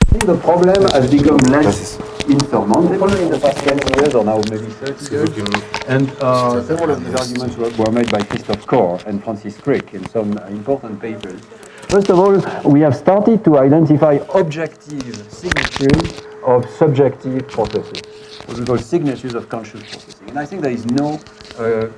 think the problem has become less insurmountable in the past 20 years, or now maybe 30 years. And several of these arguments were made by Christoph Kohr and Francis Crick in some important papers. First of all, we have started to identify objective signatures of subjective processes, what we call signatures of conscious processing. And I think there is no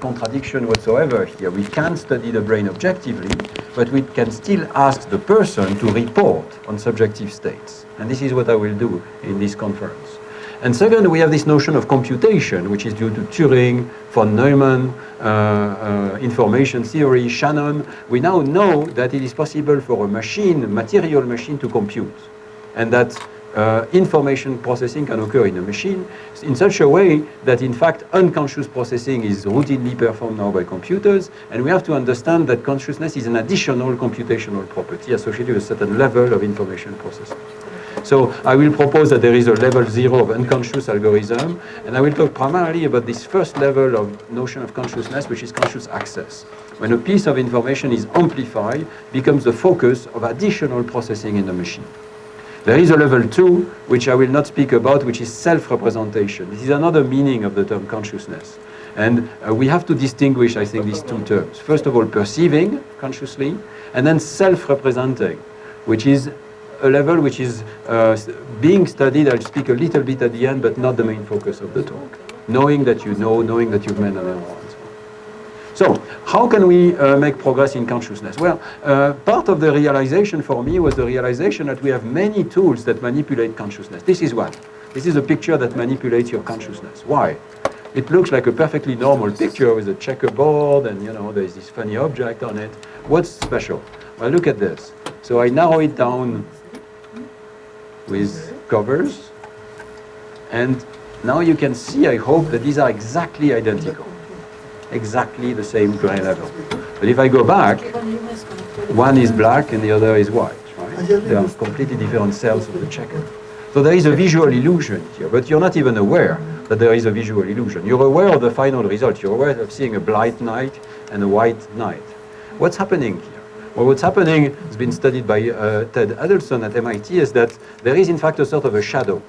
contradiction whatsoever here. We can study the brain objectively, but we can still ask the person to report on subjective states. And this is what I will do in this conference. And second, we have this notion of computation, which is due to Turing, von Neumann, information theory, Shannon. We now know that it is possible for a machine, material machine, to compute. And that information processing can occur in a machine in such a way that, in fact, unconscious processing is routinely performed now by computers. And we have to understand that consciousness is an additional computational property associated with a certain level of information processing. So I will propose that there is a level 0 of unconscious algorithm, and I will talk primarily about this first level of notion of consciousness, which is conscious access. When a piece of information is amplified, becomes the focus of additional processing in the machine. There is a level 2, which I will not speak about, which is self-representation. This is another meaning of the term consciousness. And we have to distinguish, I think, these two terms. First of all, perceiving consciously, and then self-representing, which is a level which is being studied. I'll speak a little bit at the end, but not the main focus of the talk. Knowing that you know, knowing that you've made an error. So, how can we make progress in consciousness? Well, part of the realization for me was the realization that we have many tools that manipulate consciousness. This is one. This is a picture that manipulates your consciousness. Why? It looks like a perfectly normal picture with a checkerboard and, you know, there's this funny object on it. What's special? Well, look at this. So I narrow it down with covers, and now you can see, I hope, that these are exactly identical. Exactly the same grain level. But if I go back, one is black and the other is white, right? They are completely different cells of the checker. So there is a visual illusion here, but you're not even aware that there is a visual illusion. You're aware of the final result. You're aware of seeing a bright night and a white night. What's happening here? Well, what's happening, has been studied by Ted Adelson at MIT, is that there is in fact a sort of a shadow.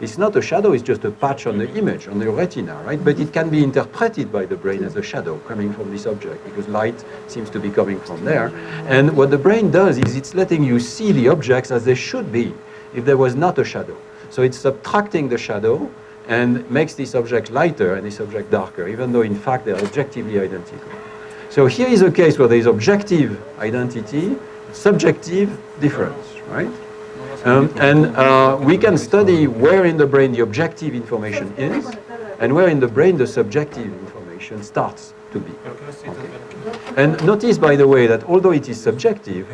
It's not a shadow, it's just a patch on the image, on the retina, right? But it can be interpreted by the brain as a shadow coming from this object, because light seems to be coming from there. And what the brain does is it's letting you see the objects as they should be if there was not a shadow. So it's subtracting the shadow and makes this object lighter and this object darker, even though in fact they're objectively identical. So here is a case where there is objective identity, subjective difference, right? We can study where in the brain the objective information is and where in the brain the subjective information starts to be. Okay. And notice, by the way, that although it is subjective,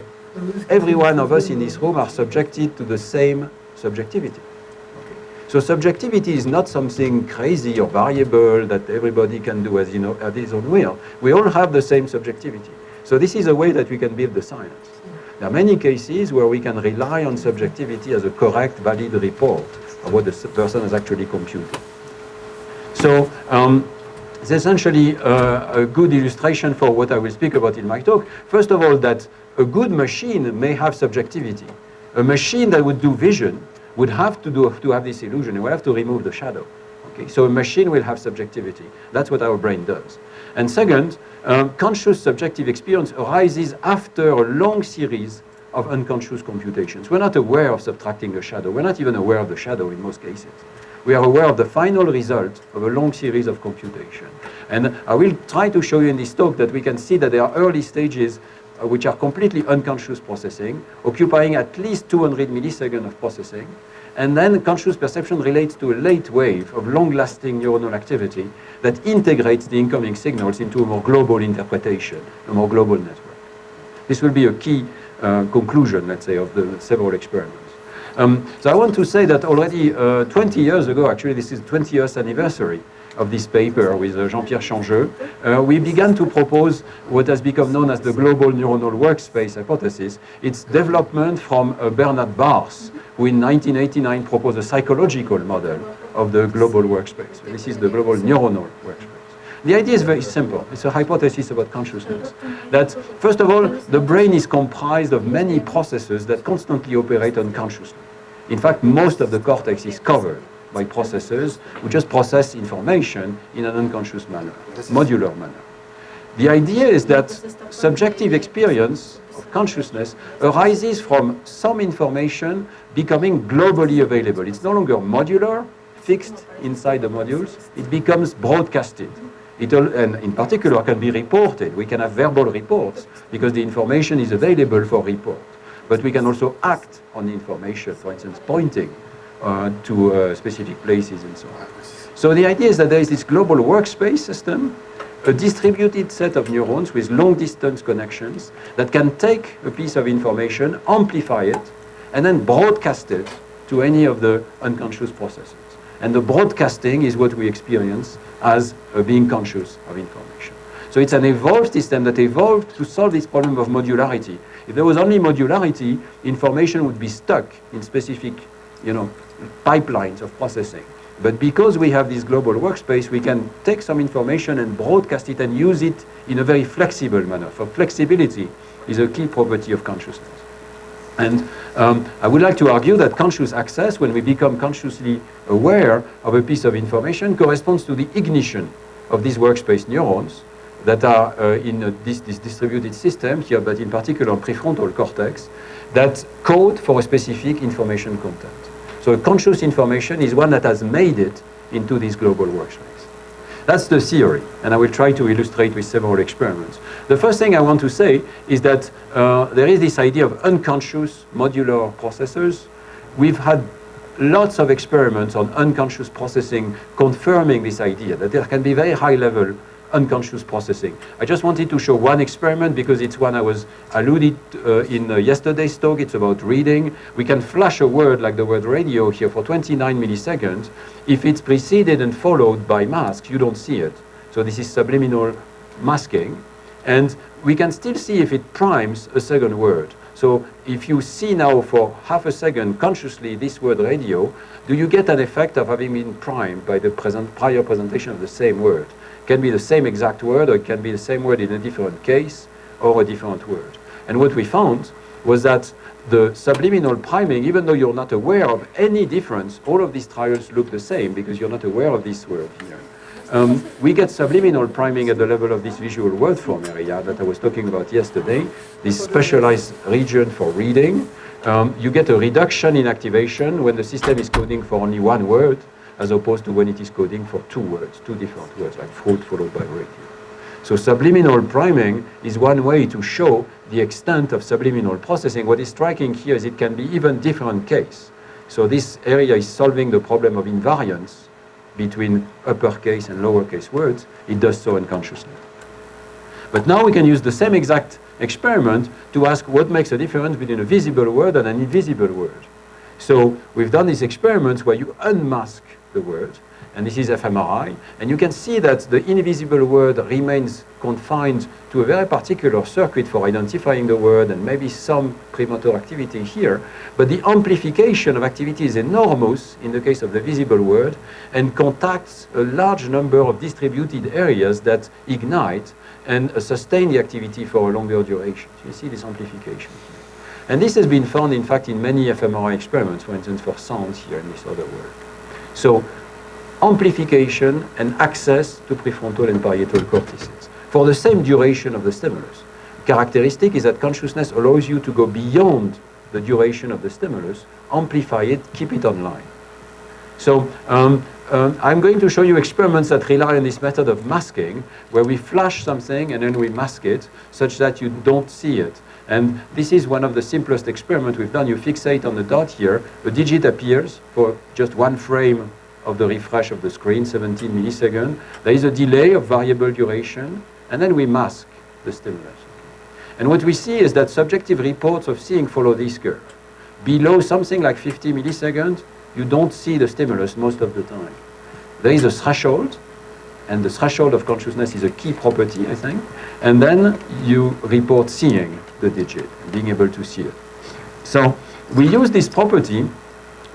every one of us in this room are subjected to the same subjectivity. Okay. So subjectivity is not something crazy or variable that everybody can do as, you know, at his own will. We all have the same subjectivity. So this is a way that we can build the science. There are many cases where we can rely on subjectivity as a correct, valid report of what the person has actually computed. So it's essentially a good illustration for what I will speak about in my talk. First of all, that a good machine may have subjectivity. A machine that would do vision would have to have this illusion. It would have to remove the shadow. Okay? So a machine will have subjectivity. That's what our brain does. And second, conscious subjective experience arises after a long series of unconscious computations. We're not aware of subtracting the shadow. We're not even aware of the shadow in most cases. We are aware of the final result of a long series of computation. And I will try to show you in this talk that we can see that there are early stages which are completely unconscious processing, occupying at least 200 milliseconds of processing. And then conscious perception relates to a late wave of long-lasting neuronal activity that integrates the incoming signals into a more global interpretation, a more global network. This will be a key conclusion, let's say, of the several experiments. So I want to say that already 20 years ago, actually this is the 20th anniversary of this paper with Jean-Pierre Changeux, we began to propose what has become known as the global neuronal workspace hypothesis. It's development from Bernard Baars, who in 1989 proposed a psychological model of the global workspace. This is the global neuronal workspace. The idea is very simple. It's a hypothesis about consciousness. That, first of all, the brain is comprised of many processes that constantly operate unconsciously. In fact, most of the cortex is covered by processors who just process information in an unconscious manner, modular manner. The idea is that subjective experience of consciousness arises from some information becoming globally available. It's no longer modular, fixed inside the modules, it becomes broadcasted. And in particular can be reported. We can have verbal reports because the information is available for report. But we can also act on the information, for instance, pointing to specific places and so on. So the idea is that there is this global workspace system, a distributed set of neurons with long-distance connections that can take a piece of information, amplify it, and then broadcast it to any of the unconscious processes. And the broadcasting is what we experience as being conscious of information. So it's an evolved system that evolved to solve this problem of modularity. If there was only modularity, information would be stuck in specific, pipelines of processing. But because we have this global workspace, we can take some information and broadcast it and use it in a very flexible manner. For flexibility is a key property of consciousness. And I would like to argue that conscious access, when we become consciously aware of a piece of information, corresponds to the ignition of these workspace neurons that are in this distributed system here, but in particular prefrontal cortex, that code for a specific information content. So conscious information is one that has made it into this global workspace. That's the theory, and I will try to illustrate with several experiments. The first thing I want to say is that there is this idea of unconscious modular processors. We've had lots of experiments on unconscious processing confirming this idea, that there can be very high-level unconscious processing. I just wanted to show one experiment because it's one I was alluded in yesterday's talk. It's about reading. We can flash a word like the word radio here for 29 milliseconds. If it's preceded and followed by masks, you don't see it. So this is subliminal masking. And we can still see if it primes a second word. So if you see now for half a second consciously this word radio, do you get an effect of having been primed by the prior presentation of the same word? It can be the same exact word, or it can be the same word in a different case, or a different word. And what we found was that the subliminal priming, even though you're not aware of any difference, all of these trials look the same because you're not aware of this word here. We get subliminal priming at the level of this visual word form area that I was talking about yesterday, this specialized region for reading. You get a reduction in activation when the system is coding for only one word, as opposed to when it is coding for two words, two different words, like fruit followed by radio. So subliminal priming is one way to show the extent of subliminal processing. What is striking here is it can be even different case. So this area is solving the problem of invariance between uppercase and lowercase words. It does so unconsciously. But now we can use the same exact experiment to ask what makes a difference between a visible word and an invisible word. So we've done these experiments where you unmask the word, and this is fMRI, and you can see that the invisible word remains confined to a very particular circuit for identifying the word and maybe some premotor activity here, but the amplification of activity is enormous in the case of the visible word and contacts a large number of distributed areas that ignite and sustain the activity for a longer duration. So you see this amplification here. And this has been found, in fact, in many fMRI experiments, for instance, for sound here in this other word. So amplification and access to prefrontal and parietal cortices for the same duration of the stimulus. Characteristic is that consciousness allows you to go beyond the duration of the stimulus, amplify it, keep it online. So I'm going to show you experiments that rely on this method of masking, where we flash something and then we mask it such that you don't see it. And this is one of the simplest experiments we've done. You fixate on the dot here, a digit appears for just one frame of the refresh of the screen, 17 milliseconds. There is a delay of variable duration, and then we mask the stimulus. And what we see is that subjective reports of seeing follow this curve. Below something like 50 milliseconds, you don't see the stimulus most of the time. There is a threshold, and the threshold of consciousness is a key property, I think. And then you report seeing the digit, being able to see it. So we use this property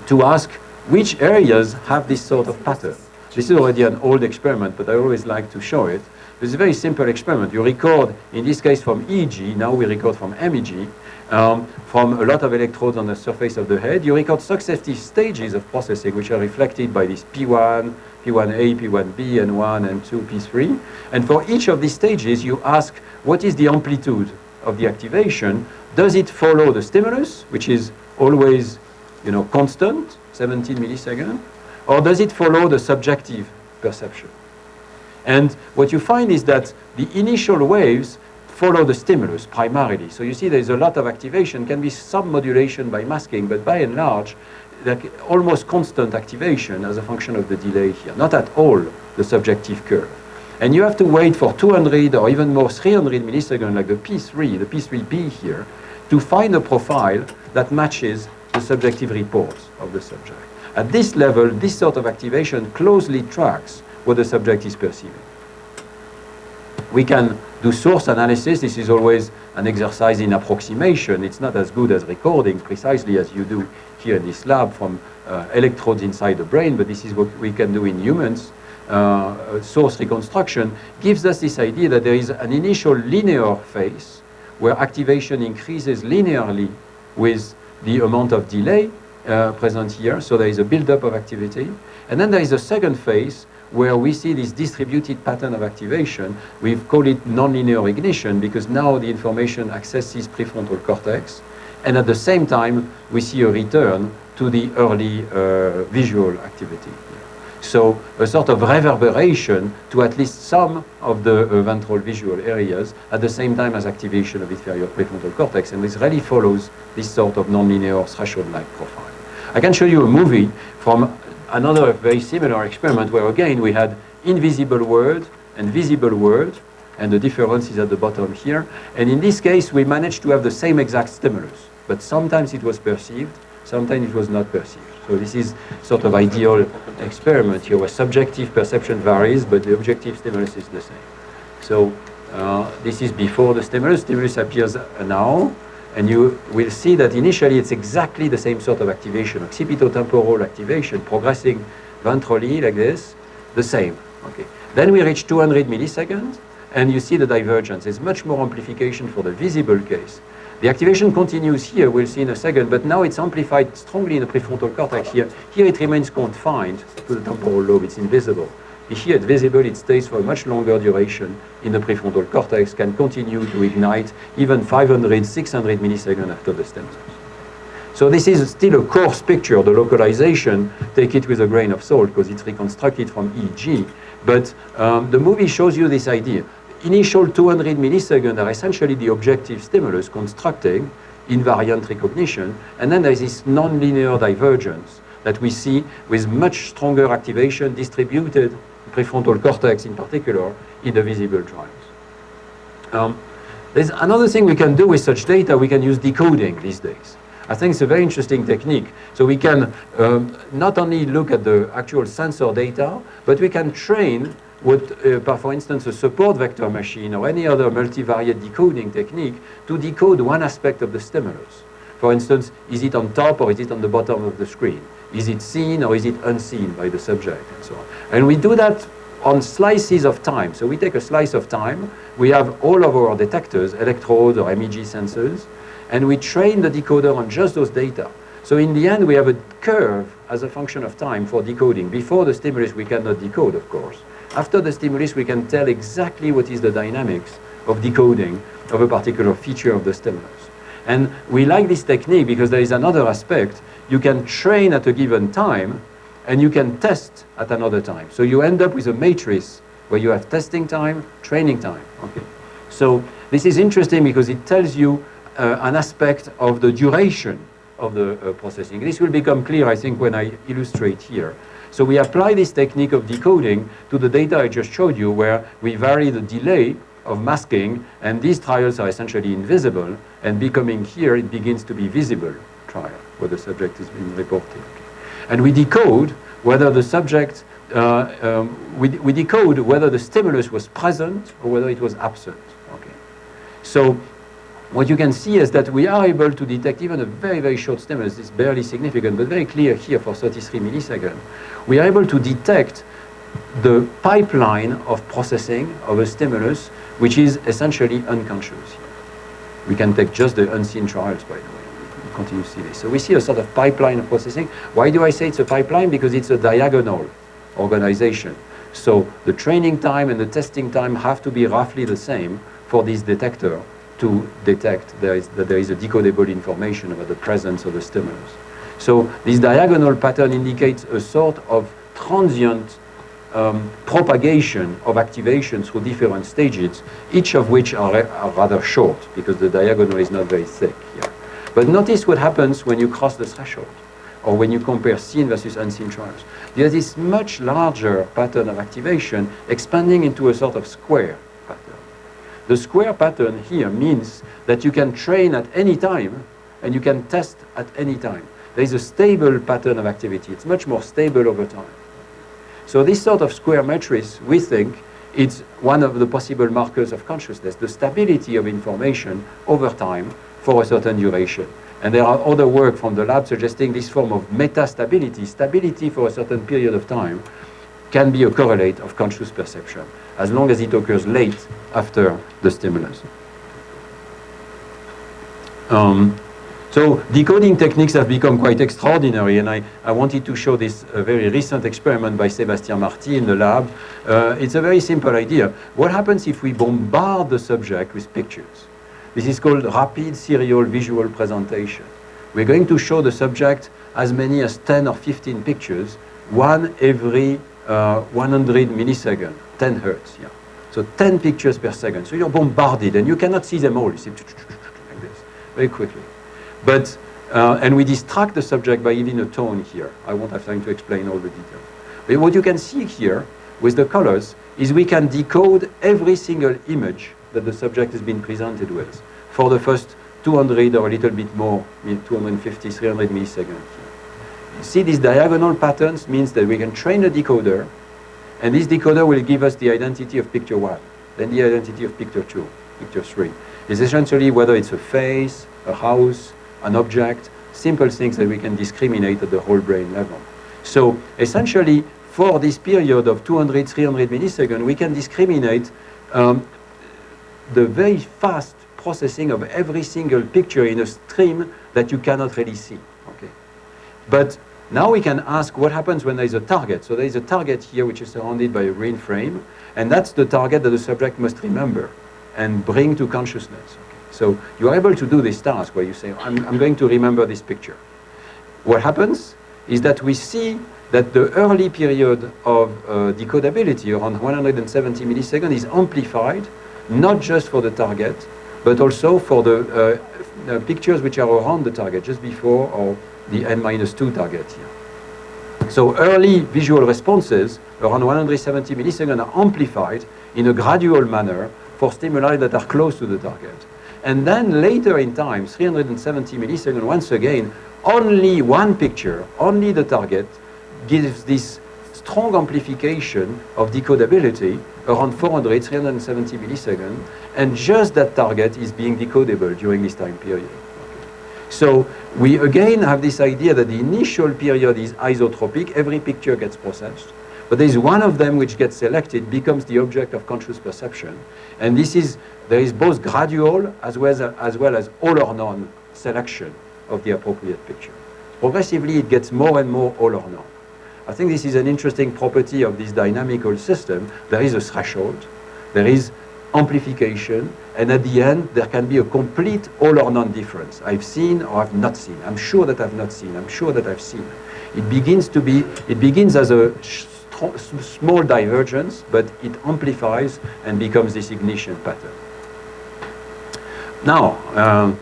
to ask which areas have this sort of pattern. This is already an old experiment, but I always like to show it. It's a very simple experiment. You record, in this case from EEG, now we record from MEG, from a lot of electrodes on the surface of the head. You record successive stages of processing, which are reflected by this P1, P1A, P1B, N1, N2, P3. And for each of these stages, you ask, what is the amplitude of the activation? Does it follow the stimulus, which is always, constant, 17 milliseconds, or does it follow the subjective perception? And what you find is that the initial waves follow the stimulus primarily. So you see there's a lot of activation, can be some modulation by masking, but by and large, like almost constant activation as a function of the delay here, not at all the subjective curve. And you have to wait for 200 or even more 300 milliseconds, like the P3, the P3B here, to find a profile that matches the subjective reports of the subject. At this level, this sort of activation closely tracks what the subject is perceiving. We can do source analysis. This is always an exercise in approximation. It's not as good as recording precisely as you do here in this lab from electrodes inside the brain, but this is what we can do in humans. Source reconstruction gives us this idea that there is an initial linear phase where activation increases linearly with the amount of delay present here. So there is a buildup of activity. And then there is a second phase where we see this distributed pattern of activation. We've called it nonlinear ignition because now the information accesses prefrontal cortex. And at the same time, we see a return to the early visual activity. So a sort of reverberation to at least some of the ventral visual areas at the same time as activation of inferior prefrontal cortex. And this really follows this sort of nonlinear threshold-like profile. I can show you a movie from another very similar experiment where again we had invisible word and visible word, and the difference is at the bottom here. And in this case, we managed to have the same exact stimulus, but sometimes it was perceived, sometimes it was not perceived. So this is sort of ideal experiment here where subjective perception varies, but the objective stimulus is the same. So this is before the stimulus. Stimulus appears now, and you will see that initially it's exactly the same sort of activation, occipitotemporal activation, progressing ventrally like this, the same. Okay. Then we reach 200 milliseconds, and you see the divergence. There's much more amplification for the visible case. The activation continues here, we'll see in a second, but now it's amplified strongly in the prefrontal cortex here. Here it remains confined to the temporal lobe, it's invisible. Here it's visible, it stays for a much longer duration in the prefrontal cortex, can continue to ignite even 500, 600 milliseconds after the stem cells. So this is still a coarse picture. The localization, take it with a grain of salt because it's reconstructed from EEG, but the movie shows you this idea. Initial 200 milliseconds are essentially the objective stimulus constructing invariant recognition, and then there is this nonlinear divergence that we see with much stronger activation distributed prefrontal cortex in particular in the visible trials. There's another thing we can do with such data. We can use decoding these days. I think it's a very interesting technique. So we can not only look at the actual sensor data, but we can train what, for instance, a support vector machine or any other multivariate decoding technique to decode one aspect of the stimulus. For instance, is it on top or is it on the bottom of the screen? Is it seen or is it unseen by the subject, and so on. And we do that on slices of time. So we take a slice of time, we have all of our detectors, electrodes or MEG sensors, and we train the decoder on just those data. So in the end, we have a curve as a function of time for decoding. Before the stimulus, we cannot decode, of course. After the stimulus, we can tell exactly what is the dynamics of decoding of a particular feature of the stimulus. And we like this technique because there is another aspect. You can train at a given time, and you can test at another time. So you end up with a matrix where you have testing time, training time. Okay. So this is interesting because it tells you an aspect of the duration of the processing. This will become clear, I think, when I illustrate here. So we apply this technique of decoding to the data I just showed you, where we vary the delay of masking, and these trials are essentially invisible, and becoming here, it begins to be visible trial, where the subject is being reported. And we decode whether the subject, we decode whether the stimulus was present or whether it was absent. Okay. So what you can see is that we are able to detect even a very, very short stimulus. It's barely significant, but very clear here for 33 milliseconds. We are able to detect the pipeline of processing of a stimulus, which is essentially unconscious here. We can take just the unseen trials, by the way. We continue to see this. So we see a sort of pipeline of processing. Why do I say it's a pipeline? Because it's a diagonal organization. So the training time and the testing time have to be roughly the same for this detector to detect that there is a decodable information about the presence of the stimulus. So this diagonal pattern indicates a sort of transient propagation of activation through different stages, each of which are rather short because the diagonal is not very thick here. But notice what happens when you cross the threshold, or when you compare seen versus unseen trials. There's this much larger pattern of activation expanding into a sort of square pattern. The square pattern here means that you can train at any time and you can test at any time. There is a stable pattern of activity. It's much more stable over time. So this sort of square matrix, we think, is one of the possible markers of consciousness, the stability of information over time for a certain duration. And there are other work from the lab suggesting this form of meta-stability, stability for a certain period of time, can be a correlate of conscious perception, as long as it occurs late after the stimulus. So decoding techniques have become quite extraordinary, and I wanted to show this very recent experiment by Sébastien Marty in the lab. It's a very simple idea. What happens if we bombard the subject with pictures? This is called rapid serial visual presentation. We're going to show the subject as many as 10 or 15 pictures, one every 100 milliseconds, 10 hertz. Yeah. So 10 pictures per second. So you're bombarded, and you cannot see them all. You see like this, very quickly. But, and we distract the subject by giving a tone here. I won't have time to explain all the details. But what you can see here with the colors is we can decode every single image that the subject has been presented with for the first 200 or a little bit more, 250, 300 milliseconds. You see these diagonal patterns means that we can train a decoder, and this decoder will give us the identity of picture 1, then the identity of picture 2, picture 3. It's essentially whether it's a face, a house, an object, simple things that we can discriminate at the whole brain level. So essentially, for this period of 200, 300 milliseconds, we can discriminate the very fast processing of every single picture in a stream that you cannot really see. Okay. But now we can ask what happens when there is a target. So there is a target here which is surrounded by a green frame, and that's the target that the subject must remember and bring to consciousness. Okay. So you are able to do this task where you say, I'm going to remember this picture. What happens is that we see that the early period of decodability, around 170 milliseconds, is amplified, not just for the target, but also for the pictures which are around the target, just before or the n-2 target here. So early visual responses, around 170 milliseconds, are amplified in a gradual manner for stimuli that are close to the target. And then later in time, 370 milliseconds, once again, only one picture, only the target, gives this strong amplification of decodability around 400, 370 milliseconds, and just that target is being decodable during this time period. Okay. So we again have this idea that the initial period is isotropic, every picture gets processed, but there is one of them which gets selected, becomes the object of conscious perception, and there is both gradual as well as all or none selection of the appropriate picture. Progressively it gets more and more all or none. I think this is an interesting property of this dynamical system. There is a threshold, there is amplification, and at the end there can be a complete all or none difference. I've seen or I've not seen. I'm sure that I've not seen. I'm sure that I've seen. It begins as a small divergence, but it amplifies and becomes this ignition pattern. Now,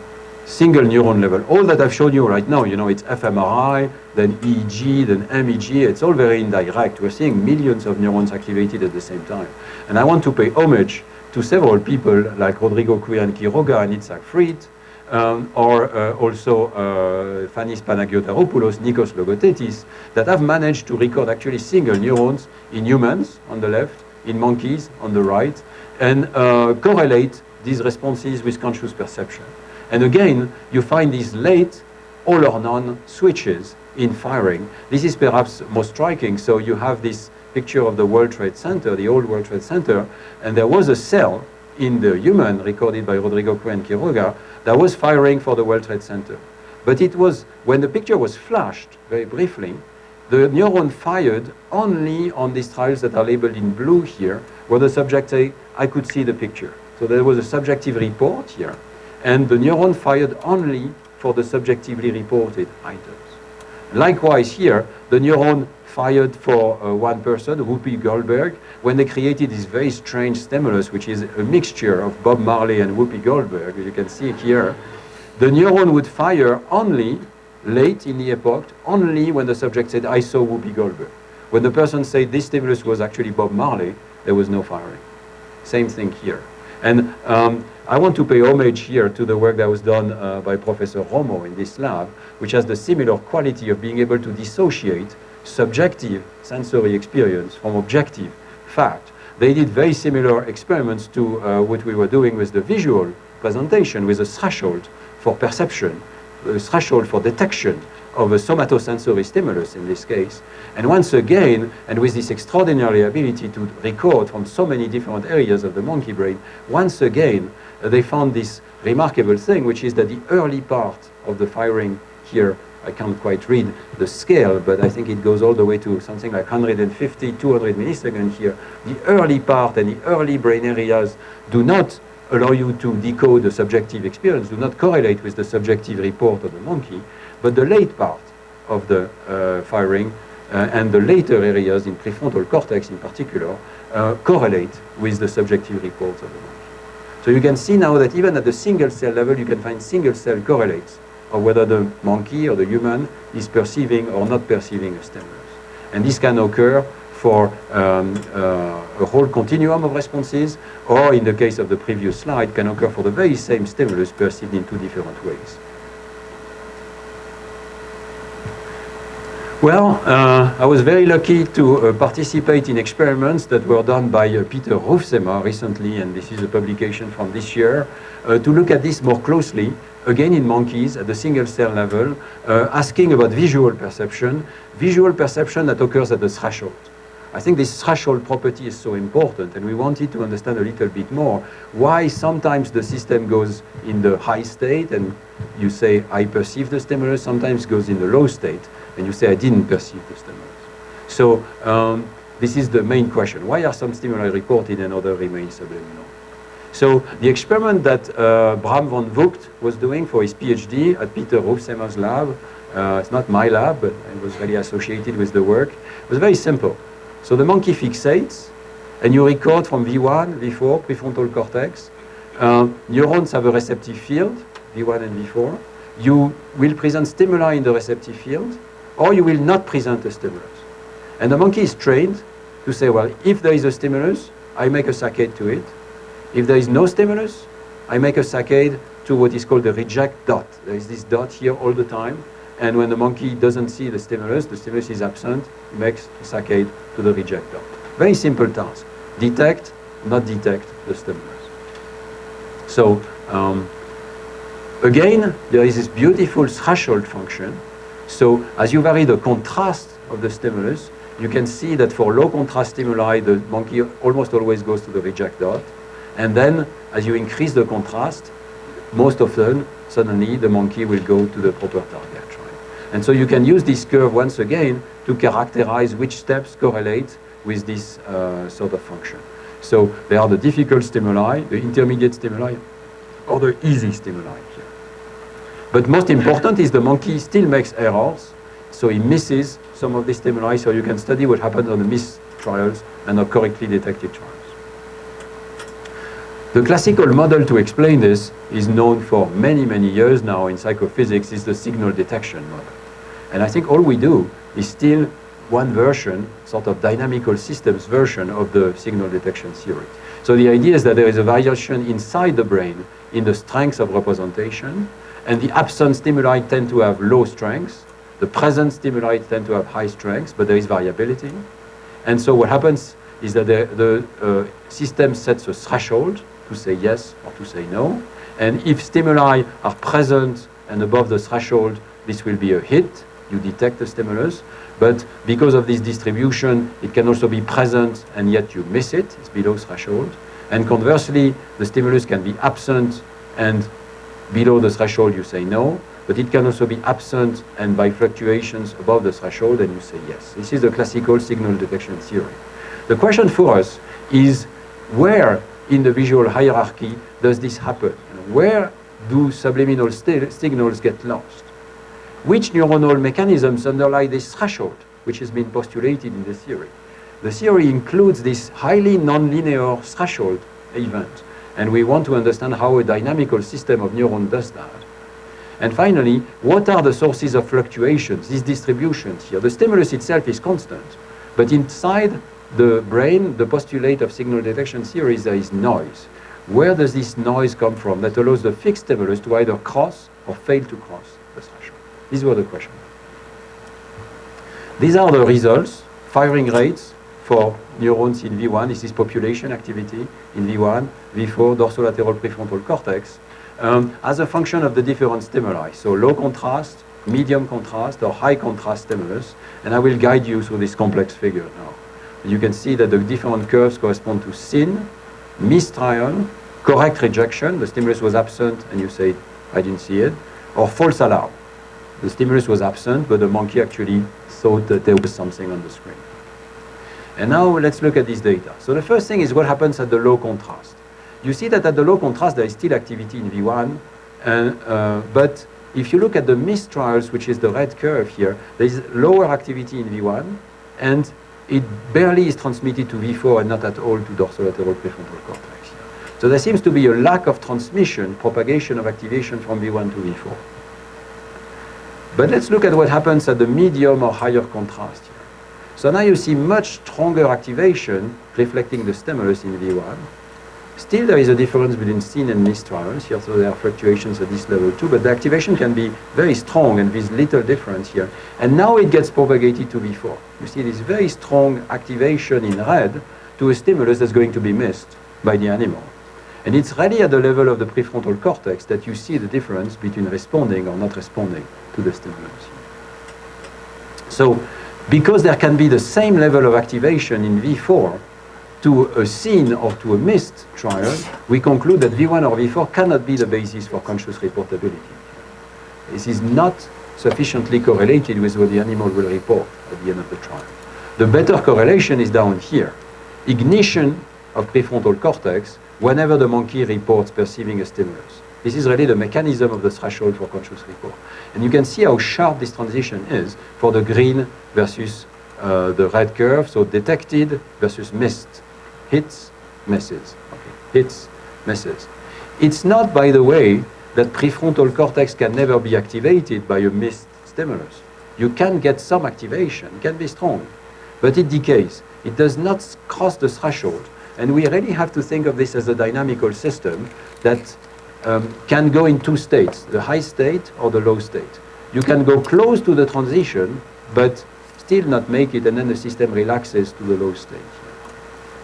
single neuron level. All that I've shown you right now, it's fMRI, then EEG, then MEG. It's all very indirect. We're seeing millions of neurons activated at the same time. And I want to pay homage to several people like Rodrigo Cuyan-Quiroga and Itzhak Fried, or also Fanis Panagiotaropoulos, Nikos Logothetis, that have managed to record actually single neurons in humans on the left, in monkeys on the right, and correlate these responses with conscious perception. And again, you find these late all or none switches in firing. This is perhaps most striking. So you have this picture of the World Trade Center, the old World Trade Center, and there was a cell in the human, recorded by Rodrigo Cuen Quiroga, there was firing for the World Trade Center. But it was, when the picture was flashed, very briefly, the neuron fired only on these trials that are labeled in blue here, where the subject say, I could see the picture. So there was a subjective report here, and the neuron fired only for the subjectively reported items. Likewise here, the neuron fired for one person, Whoopi Goldberg, when they created this very strange stimulus, which is a mixture of Bob Marley and Whoopi Goldberg. You can see it here. The neuron would fire only late in the epoch, only when the subject said, I saw Whoopi Goldberg. When the person said this stimulus was actually Bob Marley, there was no firing. Same thing here. And I want to pay homage here to the work that was done by Professor Romo in this lab, which has the similar quality of being able to dissociate subjective sensory experience from objective fact. They did very similar experiments to what we were doing with the visual presentation, with a threshold for perception, a threshold for detection of a somatosensory stimulus in this case. And once again, and with this extraordinary ability to record from so many different areas of the monkey brain, once again, they found this remarkable thing, which is that the early part of the firing here, I can't quite read the scale, but I think it goes all the way to something like 150, 200 milliseconds here. The early part and the early brain areas do not allow you to decode the subjective experience, do not correlate with the subjective report of the monkey, but the late part of the firing and the later areas in prefrontal cortex in particular correlate with the subjective reports of the monkey. So you can see now that even at the single cell level, you can find single cell correlates of whether the monkey or the human is perceiving or not perceiving a stimulus. And this can occur for a whole continuum of responses, or in the case of the previous slide, can occur for the very same stimulus perceived in two different ways. Well, I was very lucky to participate in experiments that were done by Peter Hoefsema recently, and this is a publication from this year, to look at this more closely, again in monkeys at the single cell level, asking about visual perception that occurs at the threshold. I think this threshold property is so important, and we wanted to understand a little bit more why sometimes the system goes in the high state and you say, I perceive the stimulus, sometimes goes in the low state and you say, I didn't perceive the stimulus. So this is the main question. Why are some stimuli reported and others remain subliminal? So the experiment that Bram van Vogt was doing for his PhD at Peter Hoefsema's lab, it's not my lab, but it was really associated with the work, it was very simple. So the monkey fixates, and you record from V1, V4, prefrontal cortex. Neurons have a receptive field, V1 and V4. You will present stimuli in the receptive field, or you will not present a stimulus. And the monkey is trained to say, well, if there is a stimulus, I make a saccade to it. If there is no stimulus, I make a saccade to what is called the reject dot. There is this dot here all the time. And when the monkey doesn't see the stimulus is absent, he makes a saccade to the reject dot. Very simple task. Detect, not detect the stimulus. So, again, there is this beautiful threshold function. So, as you vary the contrast of the stimulus, you can see that for low contrast stimuli, the monkey almost always goes to the reject dot. And then, as you increase the contrast, most often, suddenly, the monkey will go to the proper target. And so you can use this curve once again to characterize which steps correlate with this sort of function. So there are the difficult stimuli, the intermediate stimuli, or the easy stimuli here. But most important is the monkey still makes errors, so he misses some of the stimuli, so you can study what happens on the missed trials and on correctly detected trials. The classical model to explain this is known for many, many years now in psychophysics, is the signal detection model. And I think all we do is still one version, sort of dynamical systems version of the signal detection theory. So the idea is that there is a variation inside the brain in the strength of representation, and the absent stimuli tend to have low strength, the present stimuli tend to have high strength, but there is variability. And so what happens is that the system sets a threshold to say yes or to say no. And if stimuli are present and above the threshold, this will be a hit. You detect the stimulus. But because of this distribution, it can also be present and yet you miss it. It's below threshold. And conversely, the stimulus can be absent and below the threshold you say no, but it can also be absent and by fluctuations above the threshold and you say yes. This is the classical signal detection theory. The question for us is where in the visual hierarchy does this happen? Where do subliminal signals get lost? Which neuronal mechanisms underlie this threshold, which has been postulated in the theory? The theory includes this highly nonlinear threshold event, and we want to understand how a dynamical system of neurons does that. And finally, what are the sources of fluctuations, these distributions here? The stimulus itself is constant, but inside the brain, the postulate of signal detection theory is there is noise. Where does this noise come from that allows the fixed stimulus to either cross or fail to cross the threshold? These were the questions. These are the results, firing rates for neurons in V1. This is population activity in V1, V4, dorsolateral prefrontal cortex, as a function of the different stimuli. So low contrast, medium contrast, or high contrast stimulus. And I will guide you through this complex figure now. You can see that the different curves correspond to sin, mistrial, correct rejection, the stimulus was absent and you say, I didn't see it, or false alarm. The stimulus was absent, but the monkey actually thought that there was something on the screen. And now let's look at this data. So the first thing is what happens at the low contrast. You see that at the low contrast there is still activity in V1, but if you look at the mistrials, which is the red curve here, there is lower activity in V1, and it barely is transmitted to V4 and not at all to dorsolateral prefrontal cortex here. So there seems to be a lack of transmission, propagation of activation from V1 to V4. But let's look at what happens at the medium or higher contrast here. So now you see much stronger activation reflecting the stimulus in V1. Still, there is a difference between sin and mistrials here, so there are fluctuations at this level too, but the activation can be very strong and with little difference here. And now it gets propagated to V4. You see this very strong activation in red to a stimulus that's going to be missed by the animal. And it's really at the level of the prefrontal cortex that you see the difference between responding or not responding to the stimulus. So, because there can be the same level of activation in V4 to a seen or to a missed trial, we conclude that V1 or V4 cannot be the basis for conscious reportability. This is not sufficiently correlated with what the animal will report at the end of the trial. The better correlation is down here. Ignition of prefrontal cortex whenever the monkey reports perceiving a stimulus. This is really the mechanism of the threshold for conscious report. And you can see how sharp this transition is for the green versus the red curve, so detected versus missed. Hits, misses. Okay. Hits, misses. It's not, by the way, that prefrontal cortex can never be activated by a missed stimulus. You can get some activation, it can be strong, but it decays. It does not cross the threshold. And we really have to think of this as a dynamical system that can go in two states, the high state or the low state. You can go close to the transition, but still not make it, and then the system relaxes to the low state.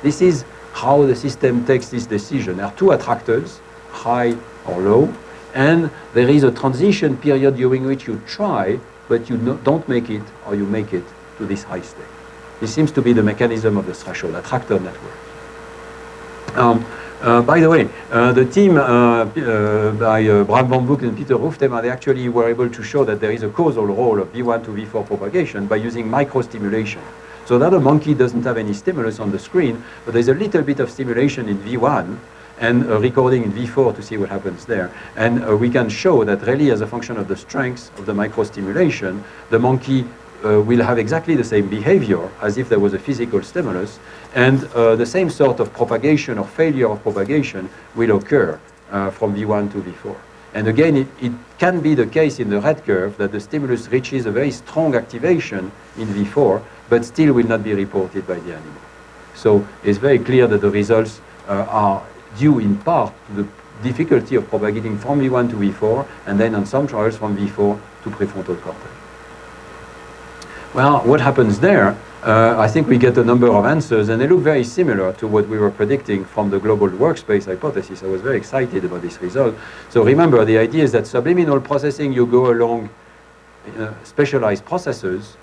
This is how the system takes this decision. There are two attractors, high or low, and there is a transition period during which you try, but you don't make it, or you make it to this high state. This seems to be the mechanism of the threshold, attractor network. By the way, the team by Bram van Boek and Peter Hoeftema, they actually were able to show that there is a causal role of V1 to V4 propagation by using microstimulation. So that a monkey doesn't have any stimulus on the screen, but there's a little bit of stimulation in V1 and a recording in V4 to see what happens there. And we can show that really as a function of the strength of the microstimulation, the monkey will have exactly the same behavior as if there was a physical stimulus, and the same sort of propagation or failure of propagation will occur from V1 to V4. And again, it can be the case in the red curve that the stimulus reaches a very strong activation in V4, but still will not be reported by the animal. So it's very clear that the results are due in part to the difficulty of propagating from V1 to V4, and then on some trials from V4 to prefrontal cortex. Well, what happens there? I think we get a number of answers, and they look very similar to what we were predicting from the global workspace hypothesis. I was very excited about this result. So remember, the idea is that subliminal processing, you go along specialized processors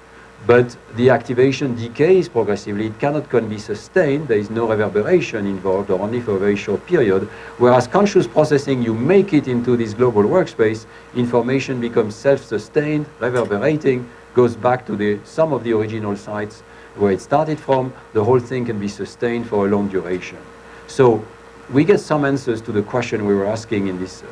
but the activation decays progressively. It cannot be sustained. There is no reverberation involved, or only for a very short period. Whereas conscious processing, you make it into this global workspace, information becomes self-sustained, reverberating, goes back to some of the original sites where it started from. The whole thing can be sustained for a long duration. So we get some answers to the question we were asking in this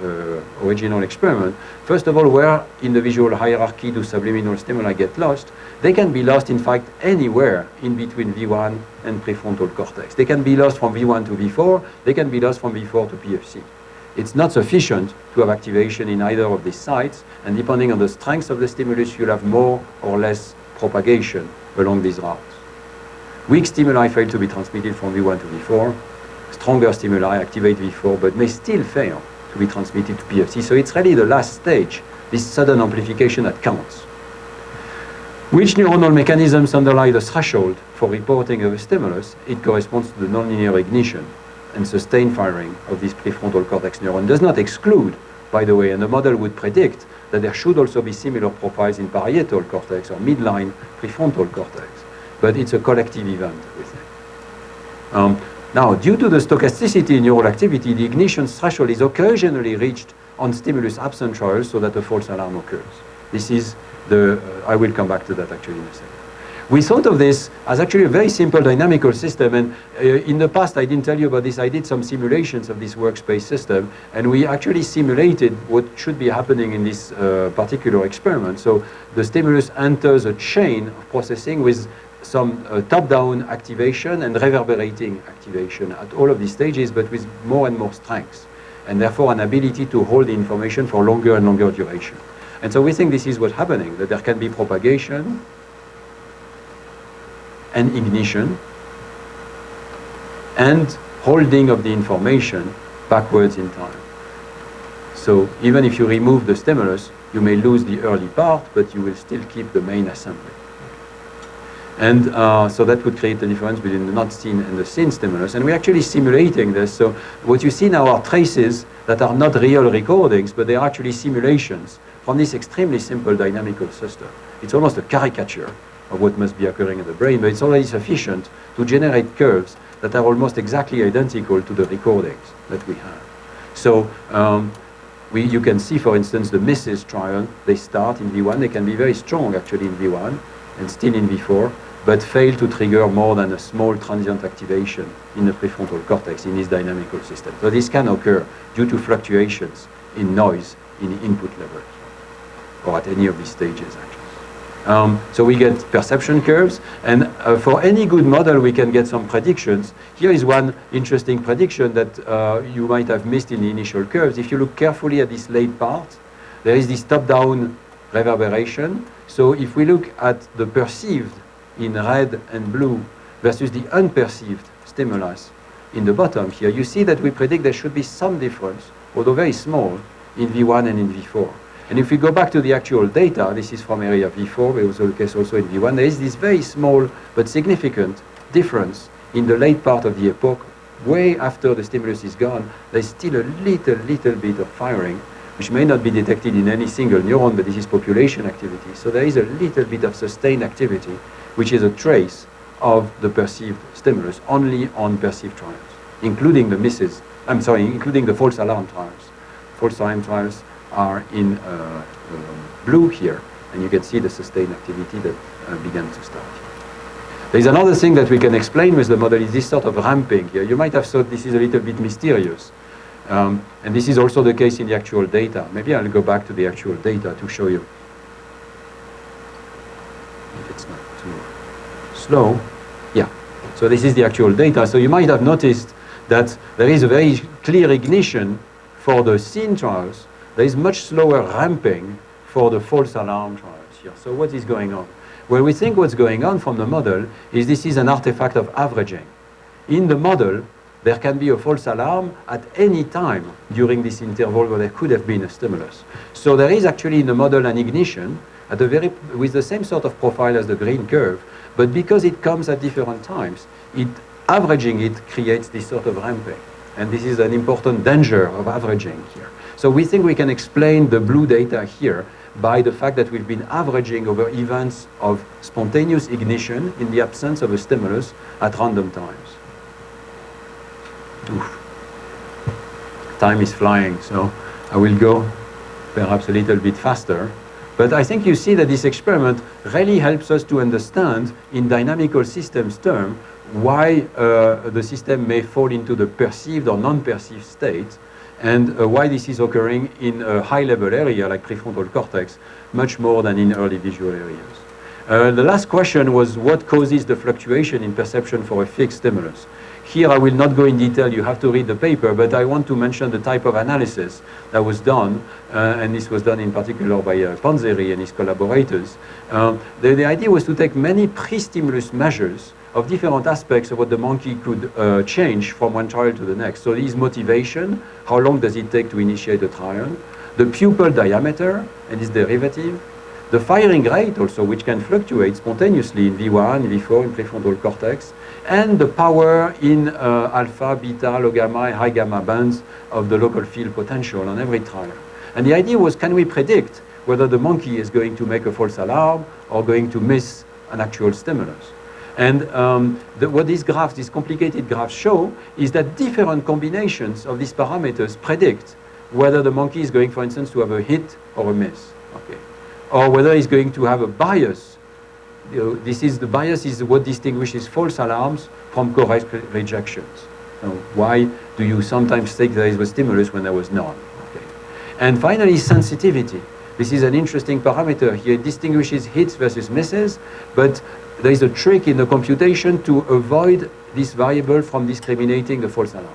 original experiment. First of all, where in the visual hierarchy do subliminal stimuli get lost? They can be lost, in fact, anywhere in between V1 and prefrontal cortex. They can be lost from V1 to V4. They can be lost from V4 to PFC. It's not sufficient to have activation in either of these sites, and depending on the strength of the stimulus, you'll have more or less propagation along these routes. Weak stimuli fail to be transmitted from V1 to V4. Stronger stimuli activate V4, but may still fail to be transmitted to PFC. So it's really the last stage, this sudden amplification that counts. Which neuronal mechanisms underlie the threshold for reporting of a stimulus? It corresponds to the nonlinear ignition and sustained firing of this prefrontal cortex neuron. Does not exclude, by the way, and the model would predict that there should also be similar profiles in parietal cortex or midline prefrontal cortex. But it's a collective event, we think. Now, due to the stochasticity in neural activity, the ignition threshold is occasionally reached on stimulus-absent trials so that a false alarm occurs. This is I will come back to that actually in a second. We thought of this as actually a very simple dynamical system, and in the past I didn't tell you about this. I did some simulations of this workspace system, and we actually simulated what should be happening in this particular experiment. So the stimulus enters a chain of processing with some top-down activation and reverberating activation at all of these stages, but with more and more strength, and therefore an ability to hold the information for longer and longer duration. And so we think this is what's happening, that there can be propagation and ignition and holding of the information backwards in time. So even if you remove the stimulus, you may lose the early part, but you will still keep the main assembly. And so that would create the difference between the not seen and the seen stimulus. And we're actually simulating this. So what you see now are traces that are not real recordings, but they are actually simulations from this extremely simple dynamical system. It's almost a caricature of what must be occurring in the brain, but it's already sufficient to generate curves that are almost exactly identical to the recordings that we have. So you can see, for instance, the misses trial. They start in V1. They can be very strong, actually, in V1 and still in V4, but fail to trigger more than a small transient activation in the prefrontal cortex in this dynamical system. So this can occur due to fluctuations in noise in the input level, or at any of these stages, actually. So we get perception curves, and for any good model, we can get some predictions. Here is one interesting prediction that you might have missed in the initial curves. If you look carefully at this late part, there is this top-down reverberation. So if we look at the perceived in red and blue versus the unperceived stimulus in the bottom here, you see that we predict there should be some difference, although very small, in V1 and in V4. And if we go back to the actual data, this is from area V4, but also the case also in V1, there is this very small but significant difference in the late part of the epoch. Way after the stimulus is gone, there's still a little bit of firing, which may not be detected in any single neuron, but this is population activity. So there is a little bit of sustained activity, which is a trace of the perceived stimulus only on perceived trials, including the misses, including the false alarm trials. False alarm trials are in blue here, and you can see the sustained activity that began to start. There is another thing that we can explain with the model is this sort of ramping here. You might have thought this is a little bit mysterious. And this is also the case in the actual data. Maybe I'll go back to the actual data to show you. If it's not too slow. Yeah. So this is the actual data. So you might have noticed that there is a very clear ignition for the seen trials. There is much slower ramping for the false alarm trials here. So what is going on? Well, we think what's going on from the model is this is an artifact of averaging. In the model, there can be a false alarm at any time during this interval where there could have been a stimulus. So there is actually in the model an ignition at with the same sort of profile as the green curve, but because it comes at different times, averaging it creates this sort of ramping. And this is an important danger of averaging here. So we think we can explain the blue data here by the fact that we've been averaging over events of spontaneous ignition in the absence of a stimulus at random times. Oof. Time is flying, so I will go perhaps a little bit faster. But I think you see that this experiment really helps us to understand in dynamical systems terms why the system may fall into the perceived or non-perceived state, and why this is occurring in a high-level area like prefrontal cortex much more than in early visual areas. The last question was what causes the fluctuation in perception for a fixed stimulus. Here I will not go in detail, you have to read the paper, but I want to mention the type of analysis that was done, and this was done in particular by Panzeri and his collaborators. The idea was to take many pre-stimulus measures of different aspects of what the monkey could change from one trial to the next. So his motivation, how long does it take to initiate a trial, the pupil diameter and its derivative, the firing rate also, which can fluctuate spontaneously in V1, V4, in prefrontal cortex, and the power in alpha, beta, low gamma, high gamma bands of the local field potential on every trial. And the idea was, can we predict whether the monkey is going to make a false alarm or going to miss an actual stimulus? And what these graphs, these complicated graphs show is that different combinations of these parameters predict whether the monkey is going, for instance, to have a hit or a miss, okay, or whether he's going to have a bias. The bias is what distinguishes false alarms from correct rejections. So why do you sometimes think there is a stimulus when there was none? Okay. And finally, sensitivity. This is an interesting parameter here. It distinguishes hits versus misses, but there is a trick in the computation to avoid this variable from discriminating the false alarms.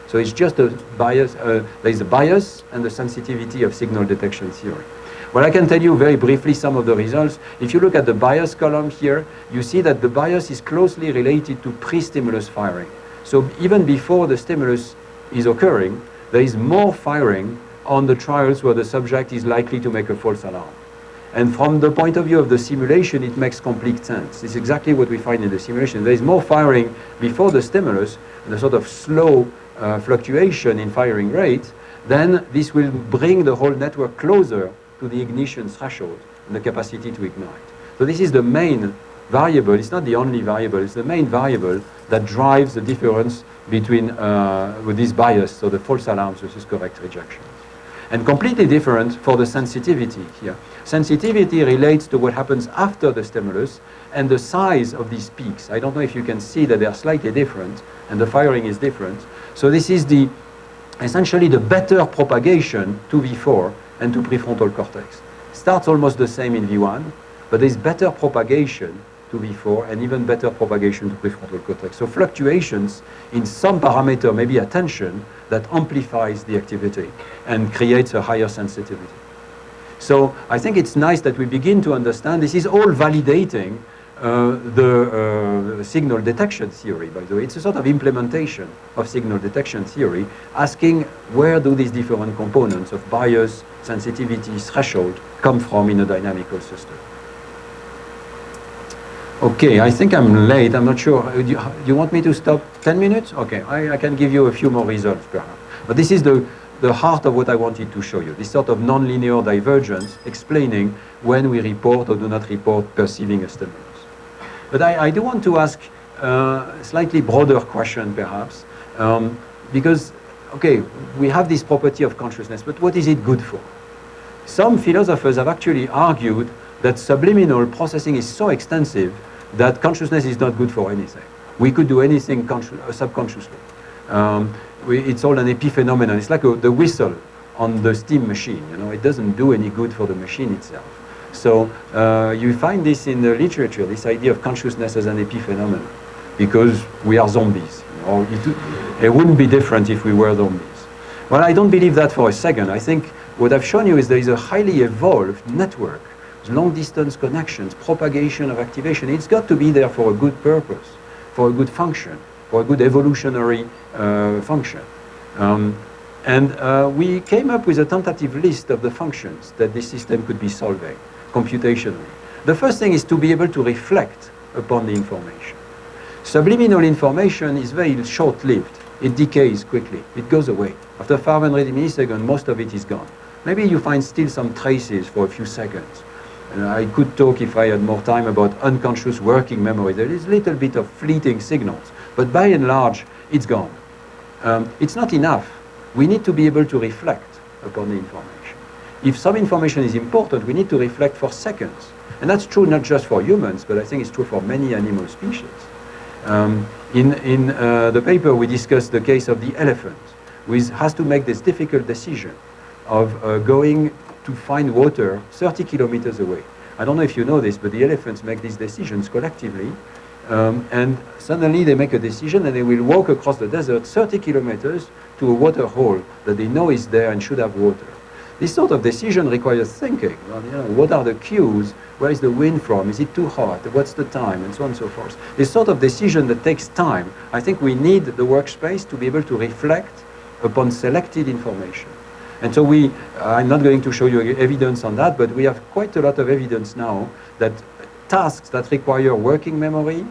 So it's just a bias, there is a bias and the sensitivity of signal detection theory. Well, I can tell you very briefly some of the results. If you look at the bias column here, you see that the bias is closely related to pre-stimulus firing. So even before the stimulus is occurring, there is more firing on the trials where the subject is likely to make a false alarm. And from the point of view of the simulation, it makes complete sense. It's exactly what we find in the simulation. There is more firing before the stimulus, and a sort of slow fluctuation in firing rate. Then this will bring the whole network closer to the ignition threshold and the capacity to ignite. So this is the main variable. It's not the only variable. It's the main variable that drives the difference between with this bias, so the false alarms versus correct rejections. And completely different for the sensitivity here. Sensitivity relates to what happens after the stimulus and the size of these peaks. I don't know if you can see that they are slightly different and the firing is different. So this is essentially the better propagation to V4 and to prefrontal cortex. Starts almost the same in V1, but there's better propagation to V4 and even better propagation to prefrontal cortex. So fluctuations in some parameter, maybe attention, that amplifies the activity and creates a higher sensitivity. So I think it's nice that we begin to understand this is all validating the signal detection theory, by the way. It's a sort of implementation of signal detection theory, asking where do these different components of bias, sensitivity, threshold come from in a dynamical system. Okay, I think I'm late. I'm not sure. Do you want me to stop 10 minutes? Okay, I can give you a few more results perhaps. But this is the heart of what I wanted to show you, this sort of nonlinear divergence explaining when we report or do not report perceiving a stimulus. But I do want to ask a slightly broader question perhaps, because, okay, we have this property of consciousness, but what is it good for? Some philosophers have actually argued that subliminal processing is so extensive that consciousness is not good for anything. We could do anything subconsciously. It's all an epiphenomenon. It's like the whistle on the steam machine. You know, it doesn't do any good for the machine itself. So you find this in the literature, this idea of consciousness as an epiphenomenon, because we are zombies. You know, it wouldn't be different if we were zombies. Well, I don't believe that for a second. I think what I've shown you is there is a highly evolved network, long-distance connections, propagation of activation. It's got to be there for a good purpose, for a good function, for a good evolutionary function. We came up with a tentative list of the functions that this system could be solving computationally. The first thing is to be able to reflect upon the information. Subliminal information is very short-lived. It decays quickly. It goes away. After 500 milliseconds, most of it is gone. maybe you find still some traces for a few seconds. And I could talk, if I had more time, about unconscious working memory. There is a little bit of fleeting signals, but by and large, it's gone. It's not enough. We need to be able to reflect upon the information. If some information is important, we need to reflect for seconds. And that's true not just for humans, but I think it's true for many animal species. In the paper, we discussed the case of the elephant, who has to make this difficult decision of going to find water 30 kilometers away. I don't know if you know this, but the elephants make these decisions collectively, and suddenly they make a decision and they will walk across the desert 30 kilometers to a water hole that they know is there and should have water. This sort of decision requires thinking. Well, you know, what are the cues? Where is the wind from? Is it too hot? What's the time? And so on and so forth. This sort of decision that takes time, I think we need the workspace to be able to reflect upon selected information. And so I'm not going to show you evidence on that, but we have quite a lot of evidence now that tasks that require working memory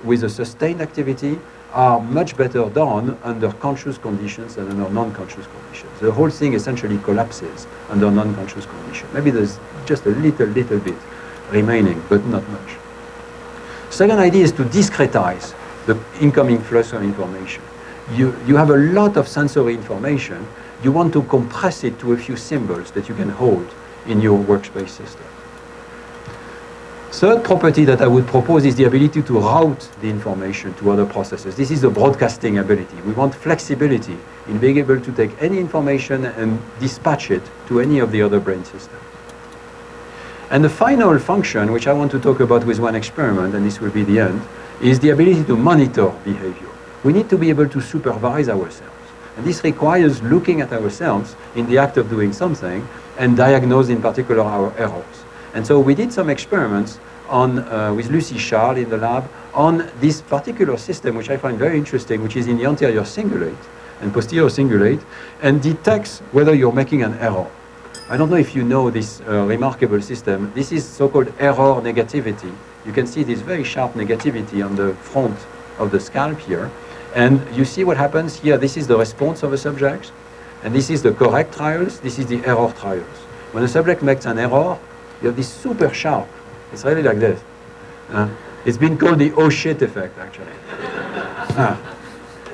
with a sustained activity are much better done under conscious conditions than under non-conscious conditions. The whole thing essentially collapses under non-conscious conditions. Maybe there's just a little bit remaining, but not much. Second idea is to discretize the incoming flow of information. You have a lot of sensory information. You want to compress it to a few symbols that you can hold in your workspace system. Third property that I would propose is the ability to route the information to other processes. This is the broadcasting ability. We want flexibility in being able to take any information and dispatch it to any of the other brain systems. And the final function, which I want to talk about with one experiment, and this will be the end, is the ability to monitor behavior. We need to be able to supervise ourselves. And this requires looking at ourselves in the act of doing something and diagnose in particular our errors. And so we did some experiments with Lucy Charles in the lab on this particular system, which I find very interesting, which is in the anterior cingulate and posterior cingulate, and detects whether you're making an error. I don't know if you know this remarkable system. This is so-called error negativity. You can see this very sharp negativity on the front of the scalp here. And you see what happens here. This is the response of a subject. And this is the correct trials. This is the error trials. When a subject makes an error, you have this super sharp. It's really like this. It's been called the oh shit effect, actually.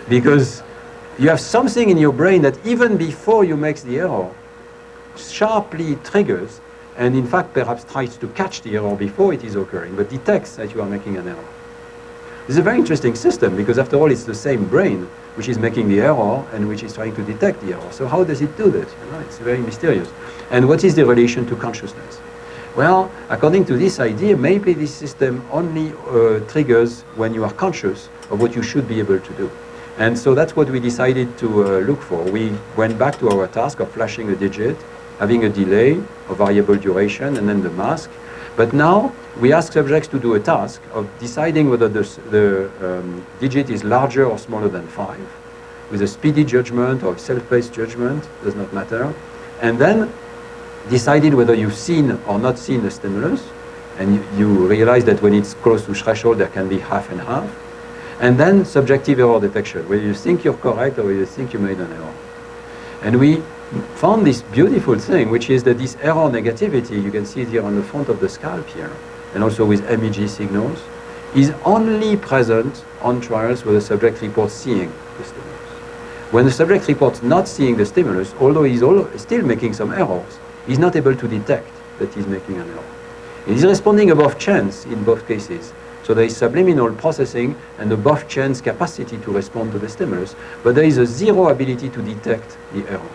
Because you have something in your brain that even before you make the error, sharply triggers, and in fact perhaps tries to catch the error before it is occurring, but detects that you are making an error. This is a very interesting system, because after all it's the same brain which is making the error and which is trying to detect the error. So how does it do that? You know, it's very mysterious. And what is the relation to consciousness? Well, according to this idea, maybe this system only triggers when you are conscious of what you should be able to do. And so that's what we decided to look for. We went back to our task of flashing a digit, having a delay of variable duration, and then the mask. But now we ask subjects to do a task of deciding whether the digit is larger or smaller than 5, with a speedy judgment or self-paced judgment, does not matter. And then decided whether you've seen or not seen the stimulus, and you realize that when it's close to threshold there can be half and half. And then subjective error detection, whether you think you're correct or whether you think you made an error. And we found this beautiful thing, which is that this error negativity, you can see it here on the front of the scalp here, and also with MEG signals, is only present on trials where the subject reports seeing the stimulus. When the subject reports not seeing the stimulus, although he's still making some errors, he's not able to detect that he's making an error. He's responding above chance in both cases. So there is subliminal processing and above chance capacity to respond to the stimulus, but there is a zero ability to detect the error.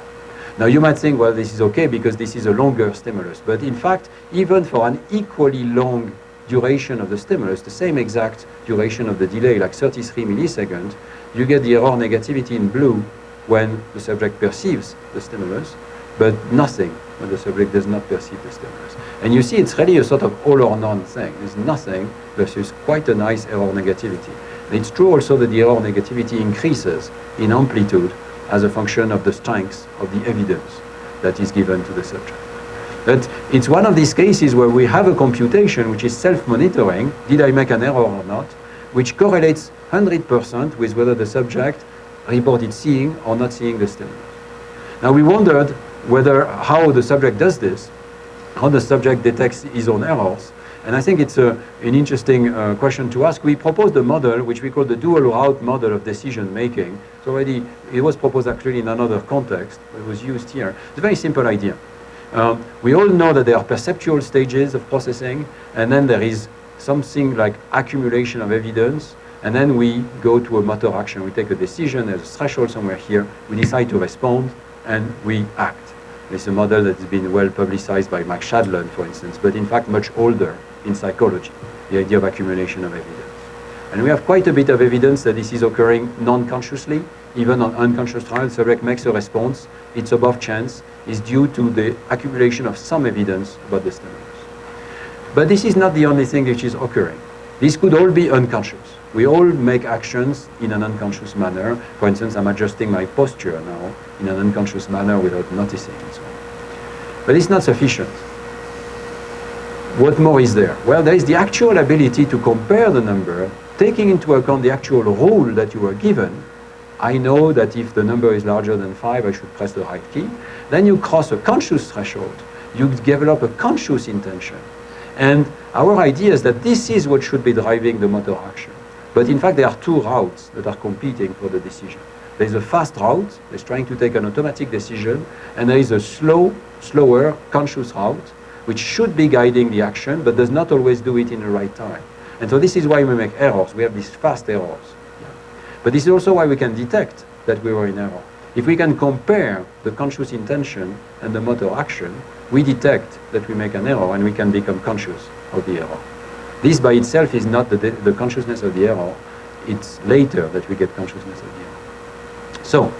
Now you might think, well, this is okay because this is a longer stimulus, but in fact, even for an equally long duration of the stimulus, the same exact duration of the delay, like 33 milliseconds, you get the error negativity in blue when the subject perceives the stimulus, but nothing when the subject does not perceive the stimulus. And you see it's really a sort of all or none thing. There's nothing versus quite a nice error negativity. And it's true also that the error negativity increases in amplitude as a function of the strength of the evidence that is given to the subject. But it's one of these cases where we have a computation which is self-monitoring, did I make an error or not, which correlates 100% with whether the subject reported seeing or not seeing the stimulus. Now we wondered, how the subject does this, how the subject detects his own errors. And I think it's an interesting question to ask. We proposed a model which we call the dual route model of decision making. So already it was proposed actually in another context, but it was used here. It's a very simple idea. We all know that there are perceptual stages of processing, and then there is something like accumulation of evidence, and then we go to a motor action. We take a decision, there's a threshold somewhere here, we decide to respond, and we act. It's a model that has been well publicized by Max Shadlin, for instance, but in fact much older in psychology, the idea of accumulation of evidence. And we have quite a bit of evidence that this is occurring non-consciously. Even on unconscious trials, the subject makes a response, it's above chance, is due to the accumulation of some evidence about the stimulus. But this is not the only thing which is occurring. This could all be unconscious. We all make actions in an unconscious manner. For instance, I'm adjusting my posture now in an unconscious manner without noticing and so on. But it's not sufficient. What more is there? Well, there is the actual ability to compare the number, taking into account the actual rule that you were given. I know that if the number is larger than 5, I should press the right key. Then you cross a conscious threshold. You develop a conscious intention. And our idea is that this is what should be driving the motor action. But in fact, there are two routes that are competing for the decision. There's a fast route, that's trying to take an automatic decision, and there is a slower, conscious route, which should be guiding the action, but does not always do it in the right time. And so this is why we make errors. We have these fast errors. But this is also why we can detect that we were in error. If we can compare the conscious intention and the motor action, we detect that we make an error and we can become conscious of the error. This by itself is not the consciousness of the error. It's later that we get consciousness of the error. So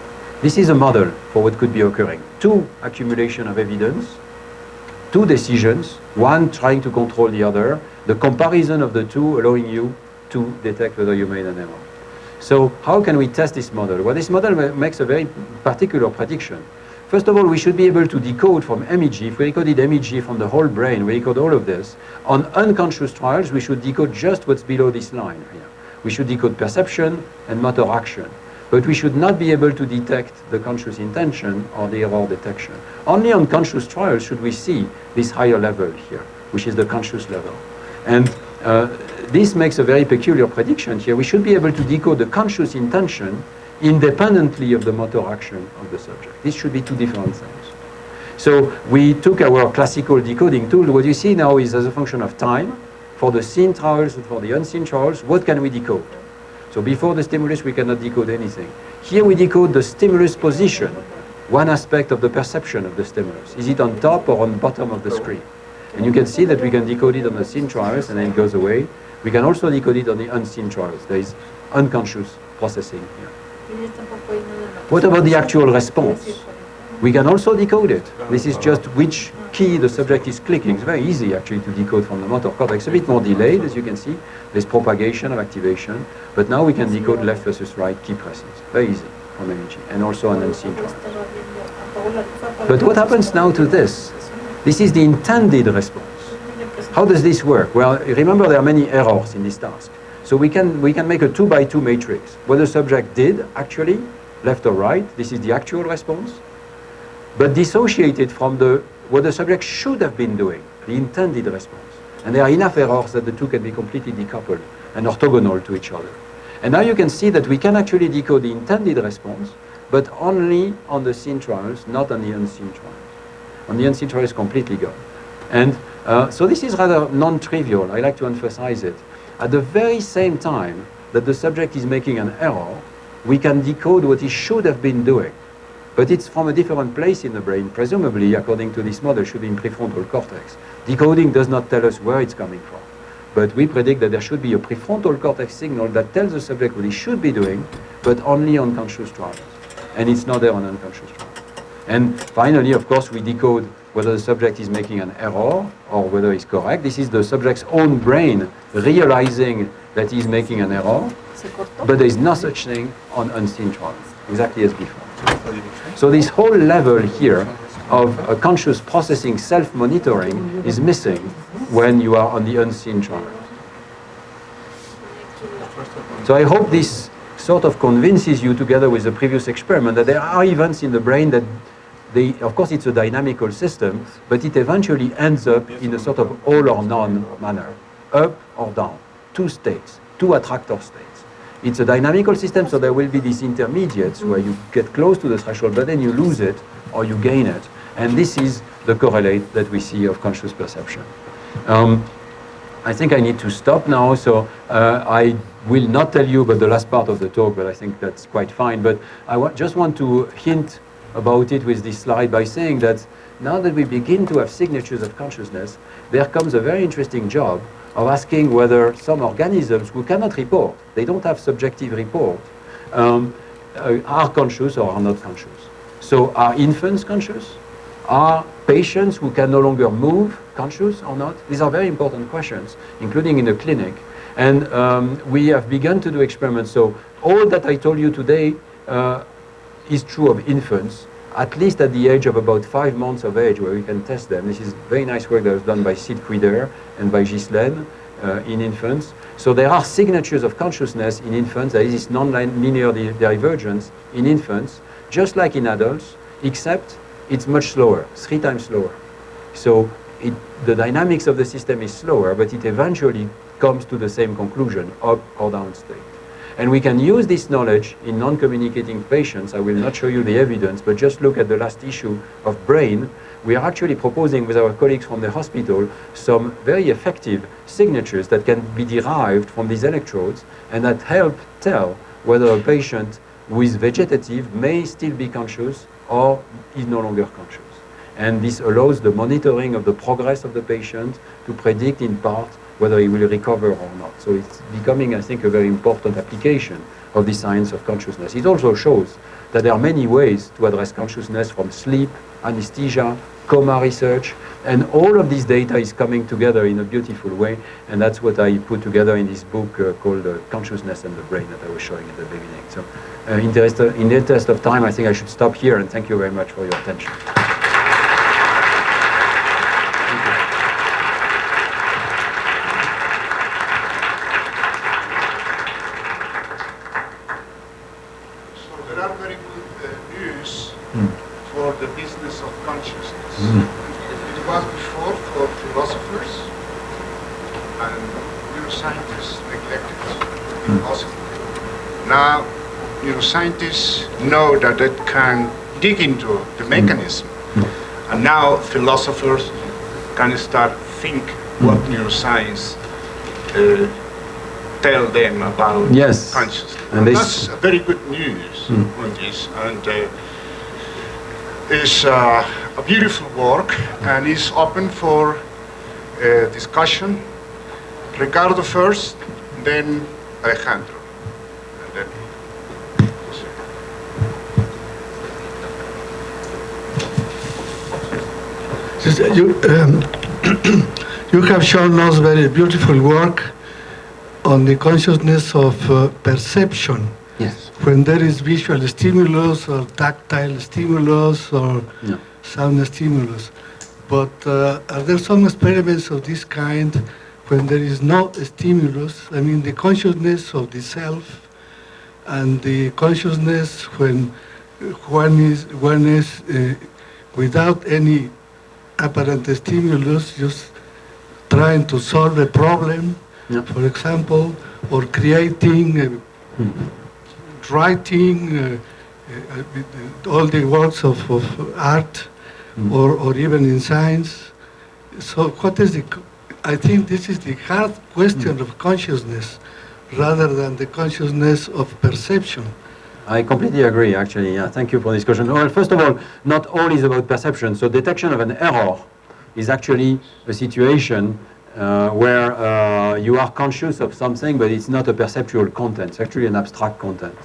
this is a model for what could be occurring. Two accumulation of evidence, two decisions, one trying to control the other, the comparison of the two allowing you to detect whether you made an error. So how can we test this model? Well, this model makes a very particular prediction. First of all, we should be able to decode from MEG. If we decoded MEG from the whole brain, we decode all of this. On unconscious trials, we should decode just what's below this line here. We should decode perception and motor action. But we should not be able to detect the conscious intention or the error detection. Only on conscious trials should we see this higher level here, which is the conscious level. And this makes a very peculiar prediction here. We should be able to decode the conscious intention independently of the motor action of the subject. This should be two different things. So we took our classical decoding tool. What you see now is as a function of time, for the seen trials and for the unseen trials, what can we decode? So before the stimulus, we cannot decode anything. Here we decode the stimulus position, one aspect of the perception of the stimulus. Is it on top or on bottom of the screen? And you can see that we can decode it on the seen trials and then it goes away. We can also decode it on the unseen trials. There is unconscious processing here. What about the actual response? We can also decode it. This is just which key the subject is clicking. It's very easy actually to decode from the motor cortex. A bit more delayed, as you can see. There's propagation of activation. But now we can decode left versus right key presses. Very easy from MEG. And also on unseen trials. But what happens now to this? This is the intended response. How does this work? Well, remember there are many errors in this task. So we can make a 2x2 matrix. What the subject did, actually, left or right, this is the actual response, but dissociated from what the subject should have been doing, the intended response. And there are enough errors that the two can be completely decoupled and orthogonal to each other. And now you can see that we can actually decode the intended response, but only on the seen trials, not on the unseen trials. On the unseen trials, completely gone. And so this is rather non-trivial. I like to emphasize it. At the very same time that the subject is making an error, we can decode what he should have been doing. But it's from a different place in the brain, presumably, according to this model, should be in prefrontal cortex. Decoding does not tell us where it's coming from. But we predict that there should be a prefrontal cortex signal that tells the subject what he should be doing, but only on conscious trials. And it's not there on unconscious trials. And finally, of course, we decode whether the subject is making an error or whether it's correct. This is the subject's own brain realizing that he's making an error, but there is no such thing on unseen trials, exactly as before. So this whole level here of a conscious processing, self-monitoring is missing when you are on the unseen trials. So I hope this sort of convinces you, together with the previous experiment, that there are events in the brain that of course, it's a dynamical system, but it eventually ends up in a sort of all or none manner, up or down, two states, two attractor states. It's a dynamical system, so there will be these intermediates where you get close to the threshold, but then you lose it or you gain it. And this is the correlate that we see of conscious perception. I think I need to stop now, so I will not tell you about the last part of the talk, but I think that's quite fine. But I just want to hint about it with this slide by saying that now that we begin to have signatures of consciousness, there comes a very interesting job of asking whether some organisms who cannot report, they don't have subjective report, are conscious or are not conscious. So are infants conscious? Are patients who can no longer move conscious or not? These are very important questions, including in the clinic. And we have begun to do experiments. So all that I told you today is true of infants, at least at the age of about 5 months of age, where we can test them. This is very nice work that was done by Sid Quider and by Ghislaine in infants. So there are signatures of consciousness in infants. There is this non-linear divergence in infants, just like in adults, except it's much slower, 3 times slower. So the dynamics of the system is slower, but it eventually comes to the same conclusion, up or down state. And we can use this knowledge in non-communicating patients. I will not show you the evidence, but just look at the last issue of Brain. We are actually proposing with our colleagues from the hospital some very effective signatures that can be derived from these electrodes and that help tell whether a patient who is vegetative may still be conscious or is no longer conscious. And this allows the monitoring of the progress of the patient to predict in part whether he will recover or not. So it's becoming, I think, a very important application of the science of consciousness. It also shows that there are many ways to address consciousness, from sleep, anesthesia, coma research, and all of this data is coming together in a beautiful way, and that's what I put together in this book called Consciousness and the Brain that I was showing at the beginning. So in the interest of time, I think I should stop here, and thank you very much for your attention. It was before for philosophers, and neuroscientists neglected philosophy. Now, neuroscientists know that it can dig into the mechanism, and now philosophers can start think what neuroscience tell them about consciousness. And that's a very good news on this, and is a beautiful work and is open for discussion. Ricardo first, then Alejandro. And then you have shown us very beautiful work on the consciousness of perception. Yes. When there is visual stimulus or tactile stimulus or sound stimulus. But are there some experiments of this kind when there is no stimulus? I mean, the consciousness of the self and the consciousness when one is without any apparent stimulus, just trying to solve a problem, for example, or creating writing, all the works of art, or even in science. So what is I think this is the hard question of consciousness, rather than the consciousness of perception. I completely agree, actually. Yeah, thank you for this question. Well, first of all, not all is about perception. So detection of an error is actually a situation where you are conscious of something, but it's not a perceptual content. It's actually an abstract content.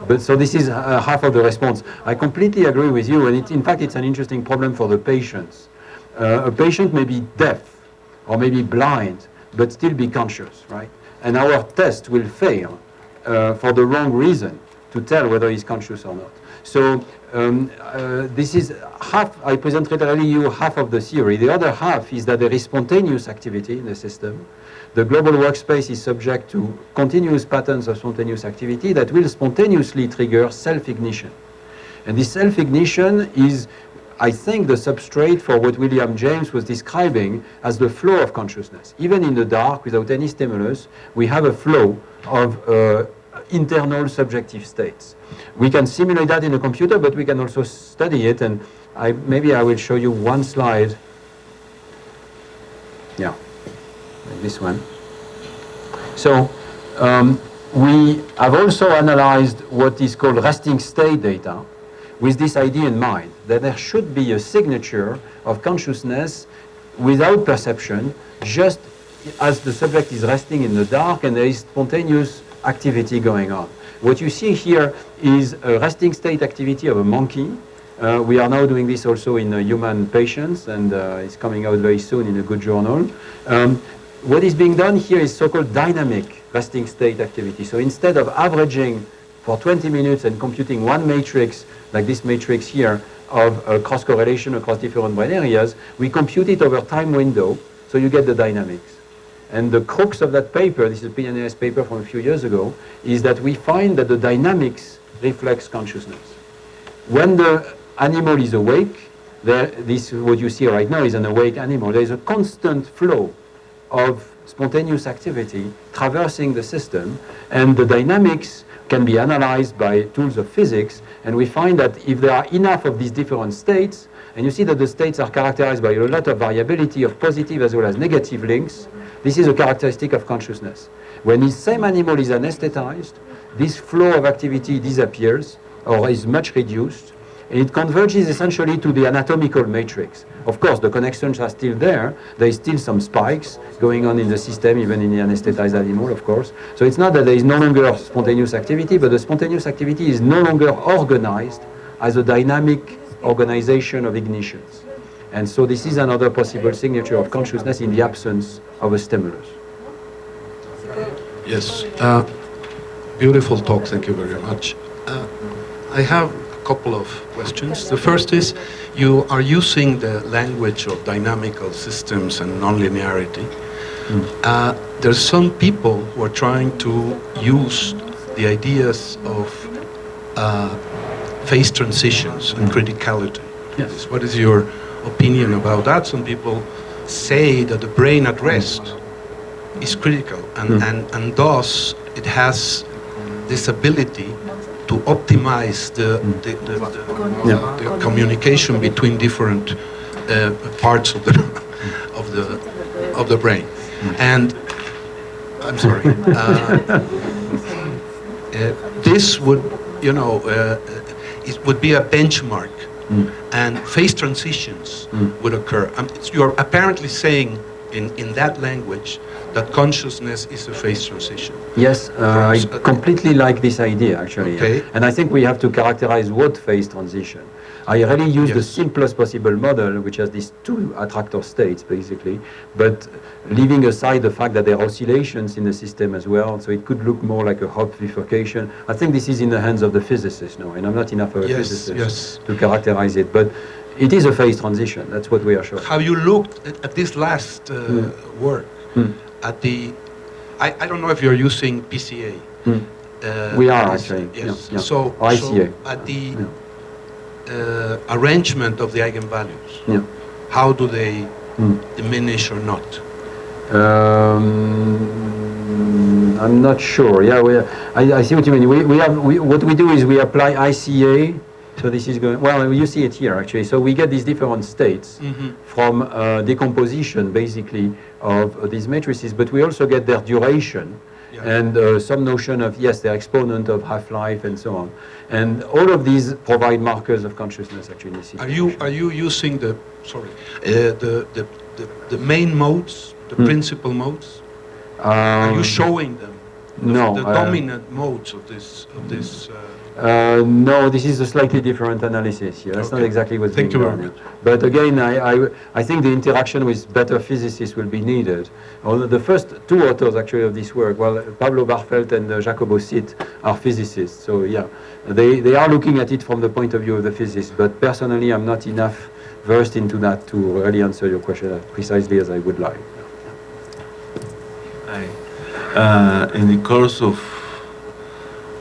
But so this is half of the response. I completely agree with you, and in fact, it's an interesting problem for the patients. A patient may be deaf or maybe blind, but still be conscious, right? And our test will fail for the wrong reason to tell whether he's conscious or not. So this is half, I present literally you half of the theory. The other half is that there is spontaneous activity in the system. The global workspace is subject to continuous patterns of spontaneous activity that will spontaneously trigger self-ignition. And this self-ignition is I think, the substrate for what William James was describing as the flow of consciousness. Even in the dark, without any stimulus, we have a flow of internal subjective states. We can simulate that in a computer, but we can also study it, and maybe I will show you one slide. Yeah, like this one. So we have also analyzed what is called resting state data with this idea in mind, that there should be a signature of consciousness without perception, just as the subject is resting in the dark and there is spontaneous activity going on. What you see here is a resting state activity of a monkey. We are now doing this also in human patients, and it's coming out very soon in a good journal. What is being done here is so-called dynamic resting state activity. So instead of averaging for 20 minutes and computing one matrix, like this matrix here, of cross-correlation across different brain areas, we compute it over time window, so you get the dynamics. And the crux of that paper, this is a PNAS paper from a few years ago, is that we find that the dynamics reflects consciousness. When the animal is awake, what you see right now is an awake animal. There is a constant flow of spontaneous activity traversing the system, and the dynamics can be analyzed by tools of physics, and we find that if there are enough of these different states, and you see that the states are characterized by a lot of variability of positive as well as negative links, this is a characteristic of consciousness. When the same animal is anesthetized, this flow of activity disappears or is much reduced, and it converges essentially to the anatomical matrix. Of course, the connections are still there. There is still some spikes going on in the system, even in the anesthetized animal, of course. So it's not that there is no longer spontaneous activity, but the spontaneous activity is no longer organized as a dynamic organization of ignitions. And so this is another possible signature of consciousness in the absence of a stimulus. Yes, beautiful talk, thank you very much. I have a couple of questions. The first is, you are using the language of dynamical systems and nonlinearity. There's some people who are trying to use the ideas of phase transitions and criticality. Yes. What is your opinion about that? Some people say that the brain at rest is critical, and thus it has this ability to optimize the communication between different parts of the brain. And I'm sorry, this would, it would be a benchmark, and phase transitions would occur. You're apparently saying in that language that consciousness is a phase transition. Yes, I completely like this idea, actually. Okay. And I think we have to characterize what phase transition. I really use the simplest possible model, which has these two attractor states, basically, but leaving aside the fact that there are oscillations in the system as well, so it could look more like a Hopf bifurcation. I think this is in the hands of the physicist now, and I'm not enough of a physicist to characterize it, but it is a phase transition. That's what we are showing. Have you looked at this last work? At the, I don't know if you're using PCA. We are actually. Yes. Yeah. So ICA. So at the arrangement of the eigenvalues, how do they diminish or not? I'm not sure. Yeah, I see what you mean. What we do is we apply ICA. So this is going, well, you see it here actually. So we get these different states from decomposition basically of these matrices, but we also get their duration and some notion of, their exponent of half-life and so on. And all of these provide markers of consciousness actually. Are you using the main modes, the principal modes? Are you showing them? No. The dominant modes of this no, this is a slightly different analysis here. That's not exactly what's being done here. But again, I think the interaction with better physicists will be needed. The first two authors actually of this work, well, Pablo Barfeld and Jacobo Sitt are physicists. So they are looking at it from the point of view of the physicist. But personally, I'm not enough versed into that to really answer your question as precisely as I would like. In the course of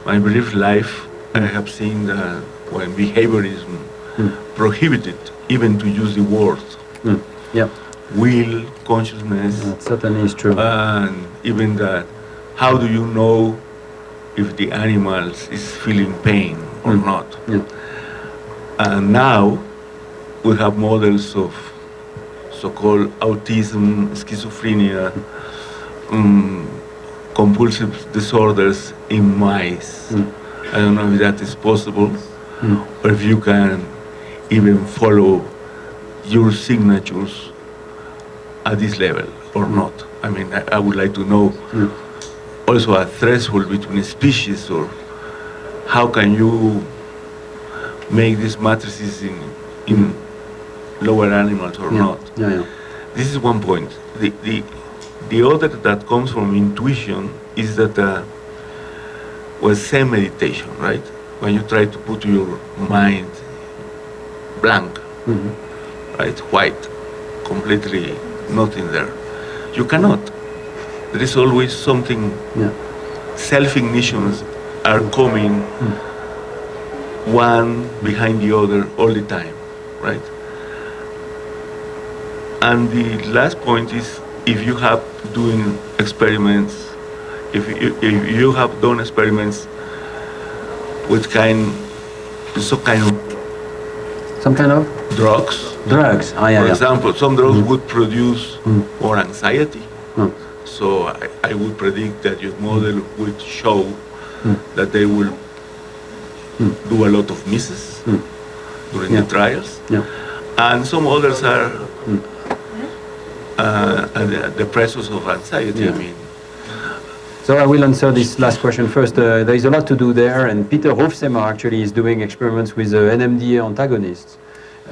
my brief life, I have seen that when behaviorism prohibited even to use the word. Yeah. Will, consciousness. That certainly is true. And even that, how do you know if the animal is feeling pain or not? Yeah. And now we have models of so-called autism, schizophrenia, compulsive disorders in mice. I don't know if that is possible, or if you can even follow your signatures at this level or not. I mean, I would like to know also a threshold between species, or how can you make these matrices in lower animals or not. This is one point. The other that comes from intuition is that same meditation, right? When you try to put your mind blank, right, white, completely nothing there. You cannot. There is always something. Self-ignitions are coming one behind the other all the time, right? And the last point is, if you have doing experiments, if you have done experiments with some kind of drugs. Drugs. For example, some drugs would produce more anxiety. So I would predict that your model would show that they will do a lot of misses during the trials. And some others are the presence of anxiety. I mean. So I will answer this last question first. There is a lot to do there, and Peter Hofsemer actually is doing experiments with NMDA antagonists.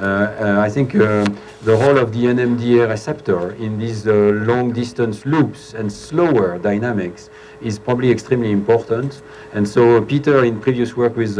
I think the role of the NMDA receptor in these long-distance loops and slower dynamics is probably extremely important. And so Peter, in previous work with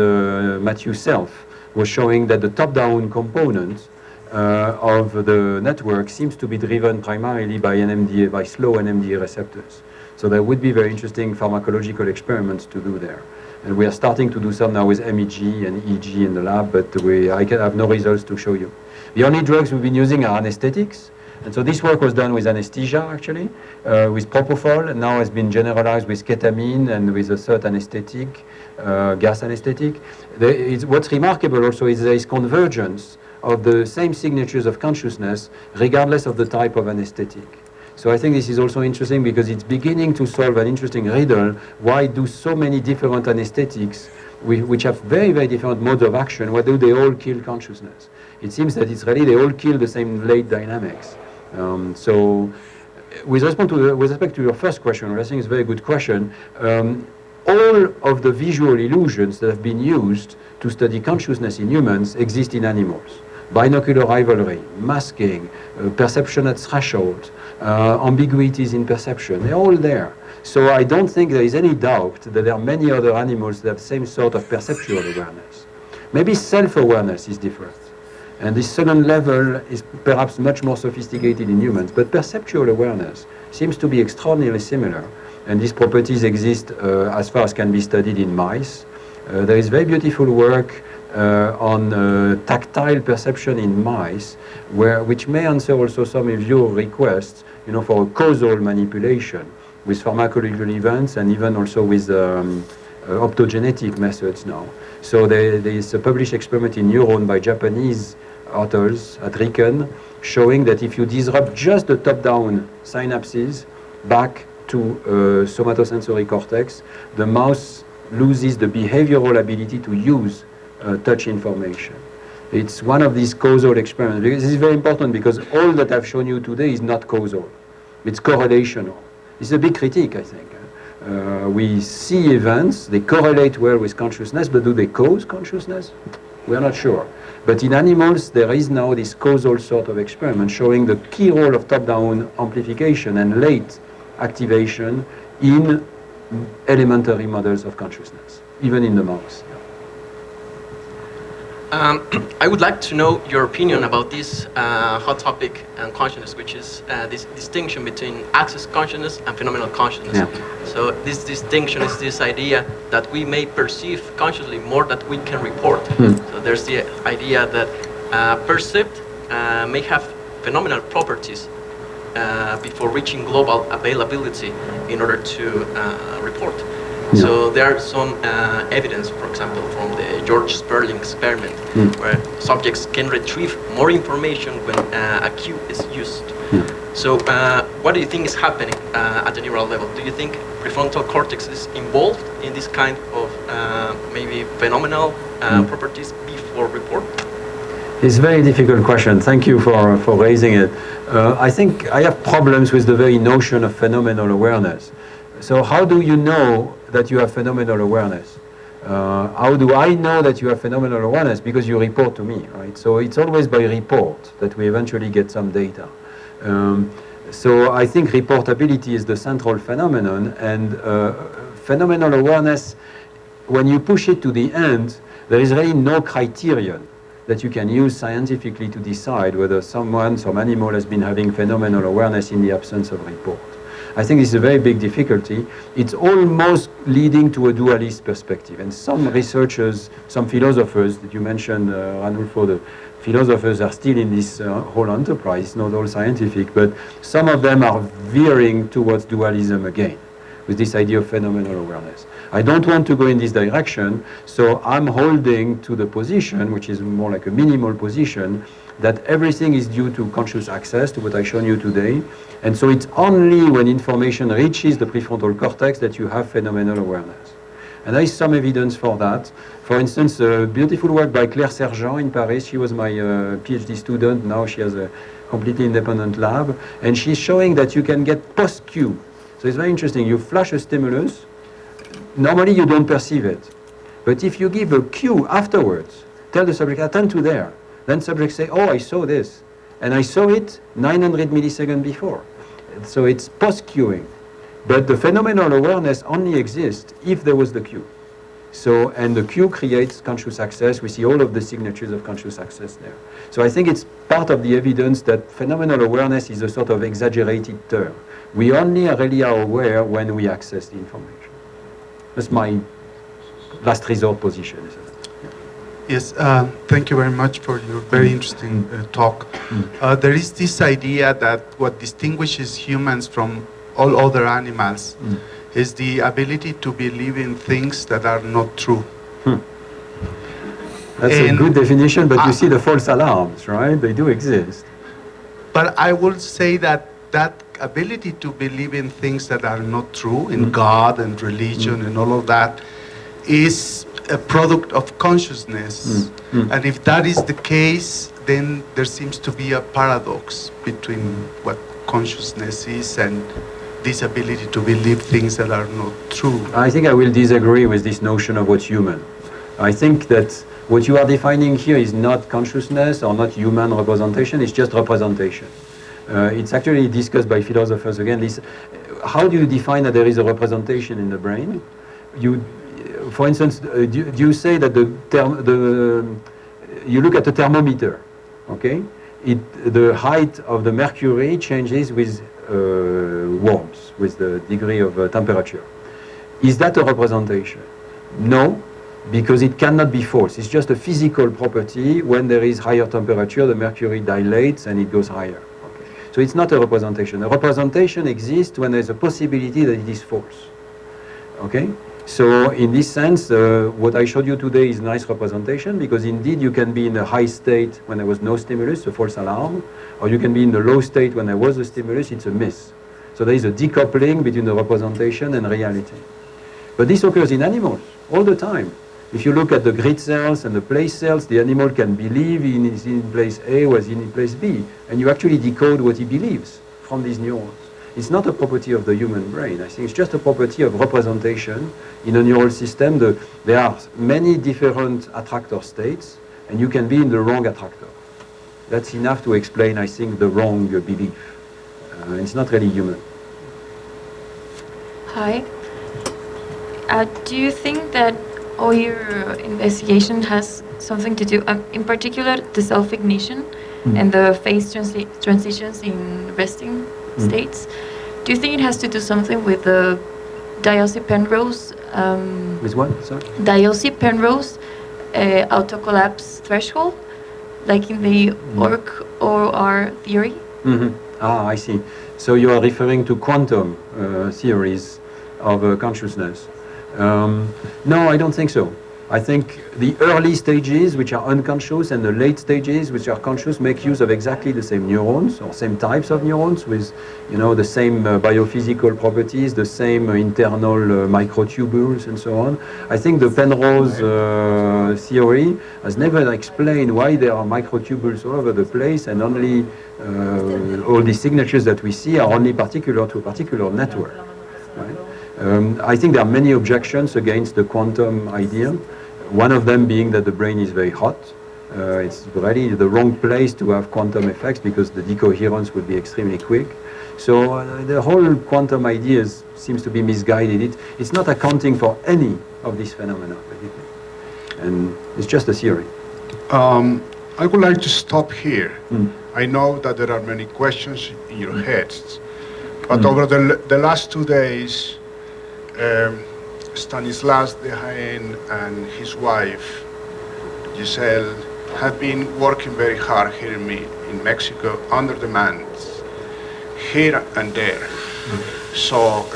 Matthew Self, was showing that the top-down component of the network seems to be driven primarily by NMDA, by slow NMDA receptors. So there would be very interesting pharmacological experiments to do there. And we are starting to do some now with MEG and EG in the lab, but I have no results to show you. The only drugs we've been using are anesthetics. And so this work was done with anesthesia, actually, with propofol, and now has been generalized with ketamine and with a third anesthetic, gas anesthetic. What's remarkable also is there is convergence of the same signatures of consciousness, regardless of the type of anesthetic. So I think this is also interesting because it's beginning to solve an interesting riddle. Why do so many different anesthetics, which have very, very different modes of action, why do they all kill consciousness? It seems that it's really they all kill the same late dynamics. So with respect to your first question, which I think is a very good question, all of the visual illusions that have been used to study consciousness in humans exist in animals. Binocular rivalry, masking, perception at threshold, ambiguities in perception, they're all there. So I don't think there is any doubt that there are many other animals that have the same sort of perceptual awareness. Maybe self-awareness is different. And this second level is perhaps much more sophisticated in humans, but perceptual awareness seems to be extraordinarily similar. And these properties exist as far as can be studied in mice. There is very beautiful work on tactile perception in mice, which may answer also some of your requests, for a causal manipulation with pharmacological events and even also with optogenetic methods now. So there is a published experiment in neuron by Japanese authors at Riken showing that if you disrupt just the top-down synapses back to somatosensory cortex, the mouse loses the behavioral ability to use touch information. It's one of these causal experiments. This is very important because all that I've shown you today is not causal. It's correlational. It's a big critique, I think. We see events, they correlate well with consciousness, but do they cause consciousness? We're not sure. But in animals, there is now this causal sort of experiment showing the key role of top-down amplification and late activation in elementary models of consciousness, even in the mouse. I would like to know your opinion about this hot topic and consciousness, which is this distinction between access consciousness and phenomenal consciousness. Yeah. So this distinction is this idea that we may perceive consciously more than we can report. So there's the idea that perceived may have phenomenal properties before reaching global availability in order to report. Yeah. So there are some evidence, for example, from the George Sperling experiment, where subjects can retrieve more information when a cue is used. Yeah. So what do you think is happening at the neural level? Do you think prefrontal cortex is involved in this kind of maybe phenomenal properties before report? It's a very difficult question. Thank you for raising it. I think I have problems with the very notion of phenomenal awareness. So how do you know that you have phenomenal awareness? How do I know that you have phenomenal awareness? Because you report to me, right? So it's always by report that we eventually get some data. So I think reportability is the central phenomenon, and phenomenal awareness, when you push it to the end, there is really no criterion that you can use scientifically to decide whether some animal has been having phenomenal awareness in the absence of report. I think this is a very big difficulty. It's almost leading to a dualist perspective. And some researchers, some philosophers that you mentioned, Ranulfo, the philosophers are still in this whole enterprise, not all scientific, but some of them are veering towards dualism again, with this idea of phenomenal awareness. I don't want to go in this direction, so I'm holding to the position, which is more like a minimal position, that everything is due to conscious access, to what I've shown you today. And so it's only when information reaches the prefrontal cortex that you have phenomenal awareness. And there is some evidence for that. For instance, a beautiful work by Claire Sergent in Paris. She was my PhD student. Now she has a completely independent lab. And she's showing that you can get post-cue. So it's very interesting. You flash a stimulus. Normally you don't perceive it. But if you give a cue afterwards, tell the subject, attend to there. Then subjects say, oh, I saw this. And I saw it 900 milliseconds before. So it's post-cueing. But the phenomenal awareness only exists if there was the cue. So, and the cue creates conscious access. We see all of the signatures of conscious access there. So I think it's part of the evidence that phenomenal awareness is a sort of exaggerated term. We only really are aware when we access the information. That's my last resort position. Yes, thank you very much for your very interesting talk. There is this idea that what distinguishes humans from all other animals is the ability to believe in things that are not true. That's a good definition, but you see the false alarms, right? They do exist. But I would say that that ability to believe in things that are not true, in God and religion and all of that, is a product of consciousness. And if that is the case, then there seems to be a paradox between what consciousness is and this ability to believe things that are not true. I think I will disagree with this notion of what's human. I think that what you are defining here is not consciousness or not human representation, it's just representation. It's actually discussed by philosophers again. How do you define that there is a representation in the brain? For instance, do you say that you look at the thermometer, okay? The height of the mercury changes with warmth, with the degree of temperature. Is that a representation? No, because it cannot be false. It's just a physical property. When there is higher temperature, the mercury dilates and it goes higher. Okay. So it's not a representation. A representation exists when there's a possibility that it is false. Okay? So in this sense, what I showed you today is a nice representation, because indeed you can be in a high state when there was no stimulus, a false alarm, or you can be in the low state when there was a stimulus, it's a myth. So there is a decoupling between the representation and reality. But this occurs in animals all the time. If you look at the grid cells and the place cells, the animal can believe he is in place A or is in place B, and you actually decode what he believes from these neurons. It's not a property of the human brain. I think it's just a property of representation in a neural system. There are many different attractor states, and you can be in the wrong attractor. That's enough to explain, I think, the wrong belief. It's not really human. Hi. Do you think that all your investigation has something to do, in particular, the self-ignition and the phase transitions in resting states? Do you think it has to do something with the Diosy-Penrose? With what? Sorry? Diosy-Penrose auto-collapse threshold? like in the work or our theory? Ah, I see. So you are referring to quantum theories of consciousness. No, I don't think so. I think the early stages, which are unconscious, and the late stages, which are conscious, make use of exactly the same neurons or same types of neurons with, you know, the same biophysical properties, the same internal microtubules and so on. I think the Penrose theory has never explained why there are microtubules all over the place, and only all the signatures that we see are only particular to a particular network. Right? I think there are many objections against the quantum idea. One of them being that the brain is very hot. It's really the wrong place to have quantum effects because the decoherence would be extremely quick. So the whole quantum idea seems to be misguided. It's not accounting for any of these phenomena, basically. And it's just a theory. I would like to stop here. I know that there are many questions in your heads, but over the last 2 days, Stanislas Dehaene and his wife, Giselle, have been working very hard here in Mexico under demands, here and there. So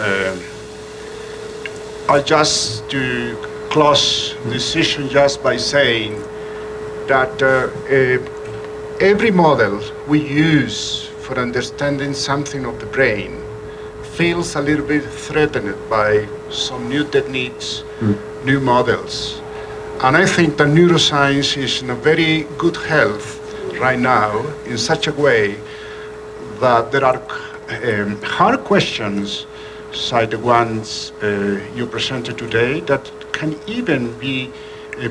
I just to close this session just by saying that every model we use for understanding something of the brain feels a little bit threatened by some new techniques, new models. And I think that neuroscience is in a very good health right now in such a way that there are hard questions, like the ones you presented today, that can even be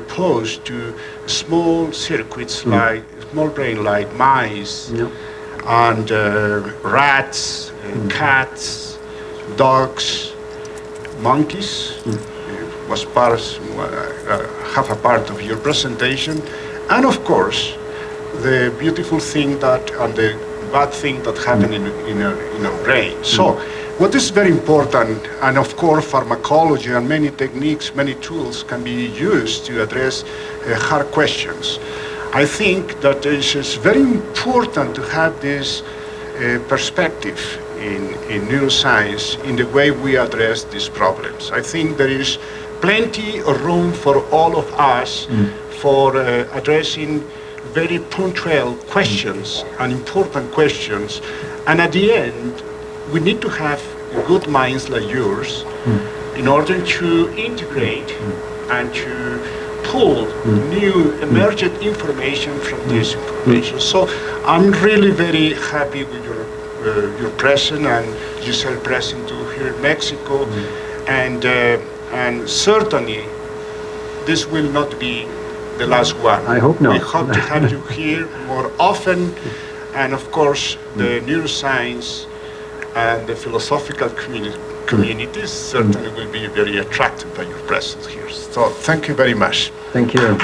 posed to small circuits like small brain like mice and rats, cats, dogs, monkeys. Was half a part of your presentation, and of course the beautiful thing that and the bad thing that happen in our brain. So what is very important, and of course pharmacology and many techniques, many tools can be used to address hard questions. I think that it is very important to have this perspective in neuroscience in the way we address these problems. I think there is plenty of room for all of us for addressing very punctual questions and important questions. And at the end, we need to have good minds like yours in order to integrate and to pull new emergent information from this information. So I'm really very happy with your presence and Giselle present too here in Mexico, and certainly this will not be the last one. I hope not. We hope to have you here more often, and of course the neuroscience and the philosophical communities certainly will be very attracted by your presence here. So thank you very much. Thank you.